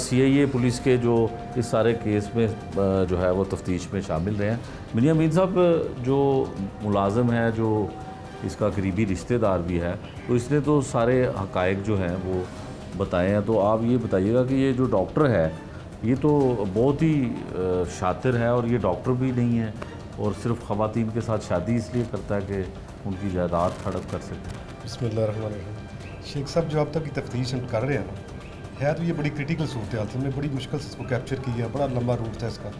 CIA पुलिस के जो इस सारे केस में जो है वो तफ्तीश में शामिल रहे हैं। मेरी अमीन साहब, जो मुलाजिम है, जो इसका करीबी रिश्तेदार भी है, तो इसने तो सारे हकायक जो हैं वो बताए हैं। तो आप ये बताइएगा कि ये जो डॉक्टर है ये तो बहुत ही शातिर है और ये डॉक्टर भी नहीं है और सिर्फ ख़वातीन के साथ शादी इसलिए करता है कि उनकी जायदाद हड़प कर सके। बिस्मिल्लाहिर्रहमानिर्रहीम। शेख साहब, जो अब तक की तफ्तीश हम कर रहे हैं ना, है तो ये बड़ी क्रिटिकल सूरत हाल थी। हमने बड़ी मुश्किल से इसको कैप्चर किया, बड़ा लंबा रूट था इसका।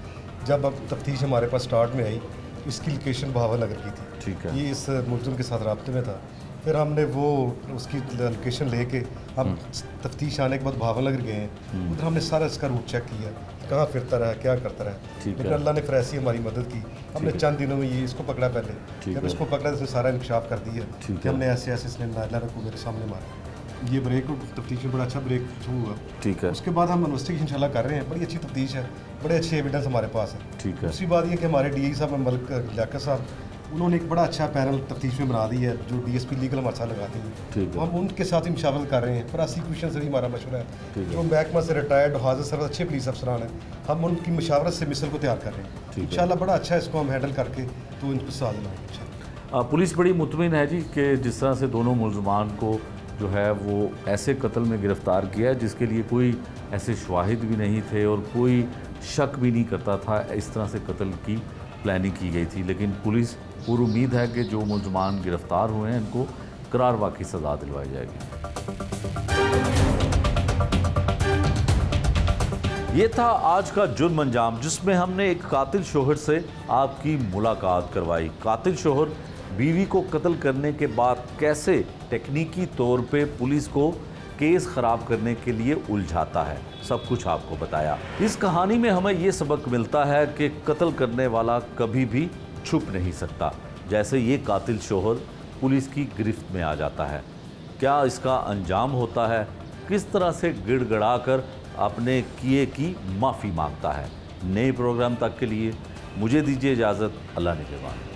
जब अब तफ्तीश हमारे पास स्टार्ट में आई, इसकी लोकेशन बहावल नगर की थी। ठीक है। ये इस मुलज़िम के साथ राब्ते में था। फिर हमने वो उसकी लोकेशन लेके हम तफ्तीश आने के बाद बहावल नगर गए हैं। उधर हमने सारा इसका रूट चेक किया, कहाँ फिरता रहा, क्या करता रहा। लेकिन अल्लाह ने फिर ऐसी हमारी मदद की, हमने चंद दिनों में ये इसको पकड़ा। पहले जब इसको पकड़ा तो इसने सारा इंकशाफ कर दिया कि हमने ऐसे ऐसे इसने नायला को मेरे सामने मारा। ये ब्रेक तफ्तीश में बड़ा अच्छा ब्रेक थ्रू हुआ। ठीक है। उसके बाद हम इन्वेस्टिगेशन इंशाल्लाह कर रहे हैं। बड़ी अच्छी तफ्तीश है, बड़े अच्छे एविडेंस हमारे पास है। ठीक है। दूसरी बात ये कि हमारे DI साहब मलिक लियाकत साहब, उन्होंने एक बड़ा अच्छा पैनल तफ्तीश में बना दी है, जो DSP लीगल हमारे साथ लगाते हैं। ठीक है। हम उनके साथ ही मुशावरत कर रहे हैं। प्रोसिक्यूशन से भी हमारा मशवरा है, जो महकमा से रिटायर्ड हाजिर सर अच्छे पुलिस अफसरान हैं, हम उनकी मशावरत से मिसल को तैयार कर रहे हैं। इंशाल्लाह बड़ा अच्छा इसको हम हैंडल करके तो इनको सजा दिलाएंगे। पुलिस बड़ी मुतमिन है जी कि जिस तरह से दोनों मुलजमान को जो है वो ऐसे कत्ल में गिरफ़्तार किया है जिसके लिए कोई ऐसे शवाहिद भी नहीं थे और कोई शक भी नहीं करता था इस तरह से कत्ल की प्लानिंग की गई थी। लेकिन पुलिस पूरी उम्मीद है कि जो मुलजमान गिरफ़्तार हुए हैं इनको करार वाक़ई सज़ा दिलवाई जाएगी। ये था आज का जुर्म अंजाम, जिसमें हमने एक कातिल शोहर से आपकी मुलाकात करवाई। कातिल शोहर बीवी को कत्ल करने के बाद कैसे टेक्निकी तौर पे पुलिस को केस ख़राब करने के लिए उलझाता है, सब कुछ आपको बताया। इस कहानी में हमें ये सबक मिलता है कि कत्ल करने वाला कभी भी छुप नहीं सकता। जैसे ये कातिल शोहर पुलिस की गिरफ्त में आ जाता है, क्या इसका अंजाम होता है, किस तरह से गिड़गड़ा कर अपने किए की माफ़ी मांगता है। नए प्रोग्राम तक के लिए मुझे दीजिए इजाज़त। अल्लाह निगहबान।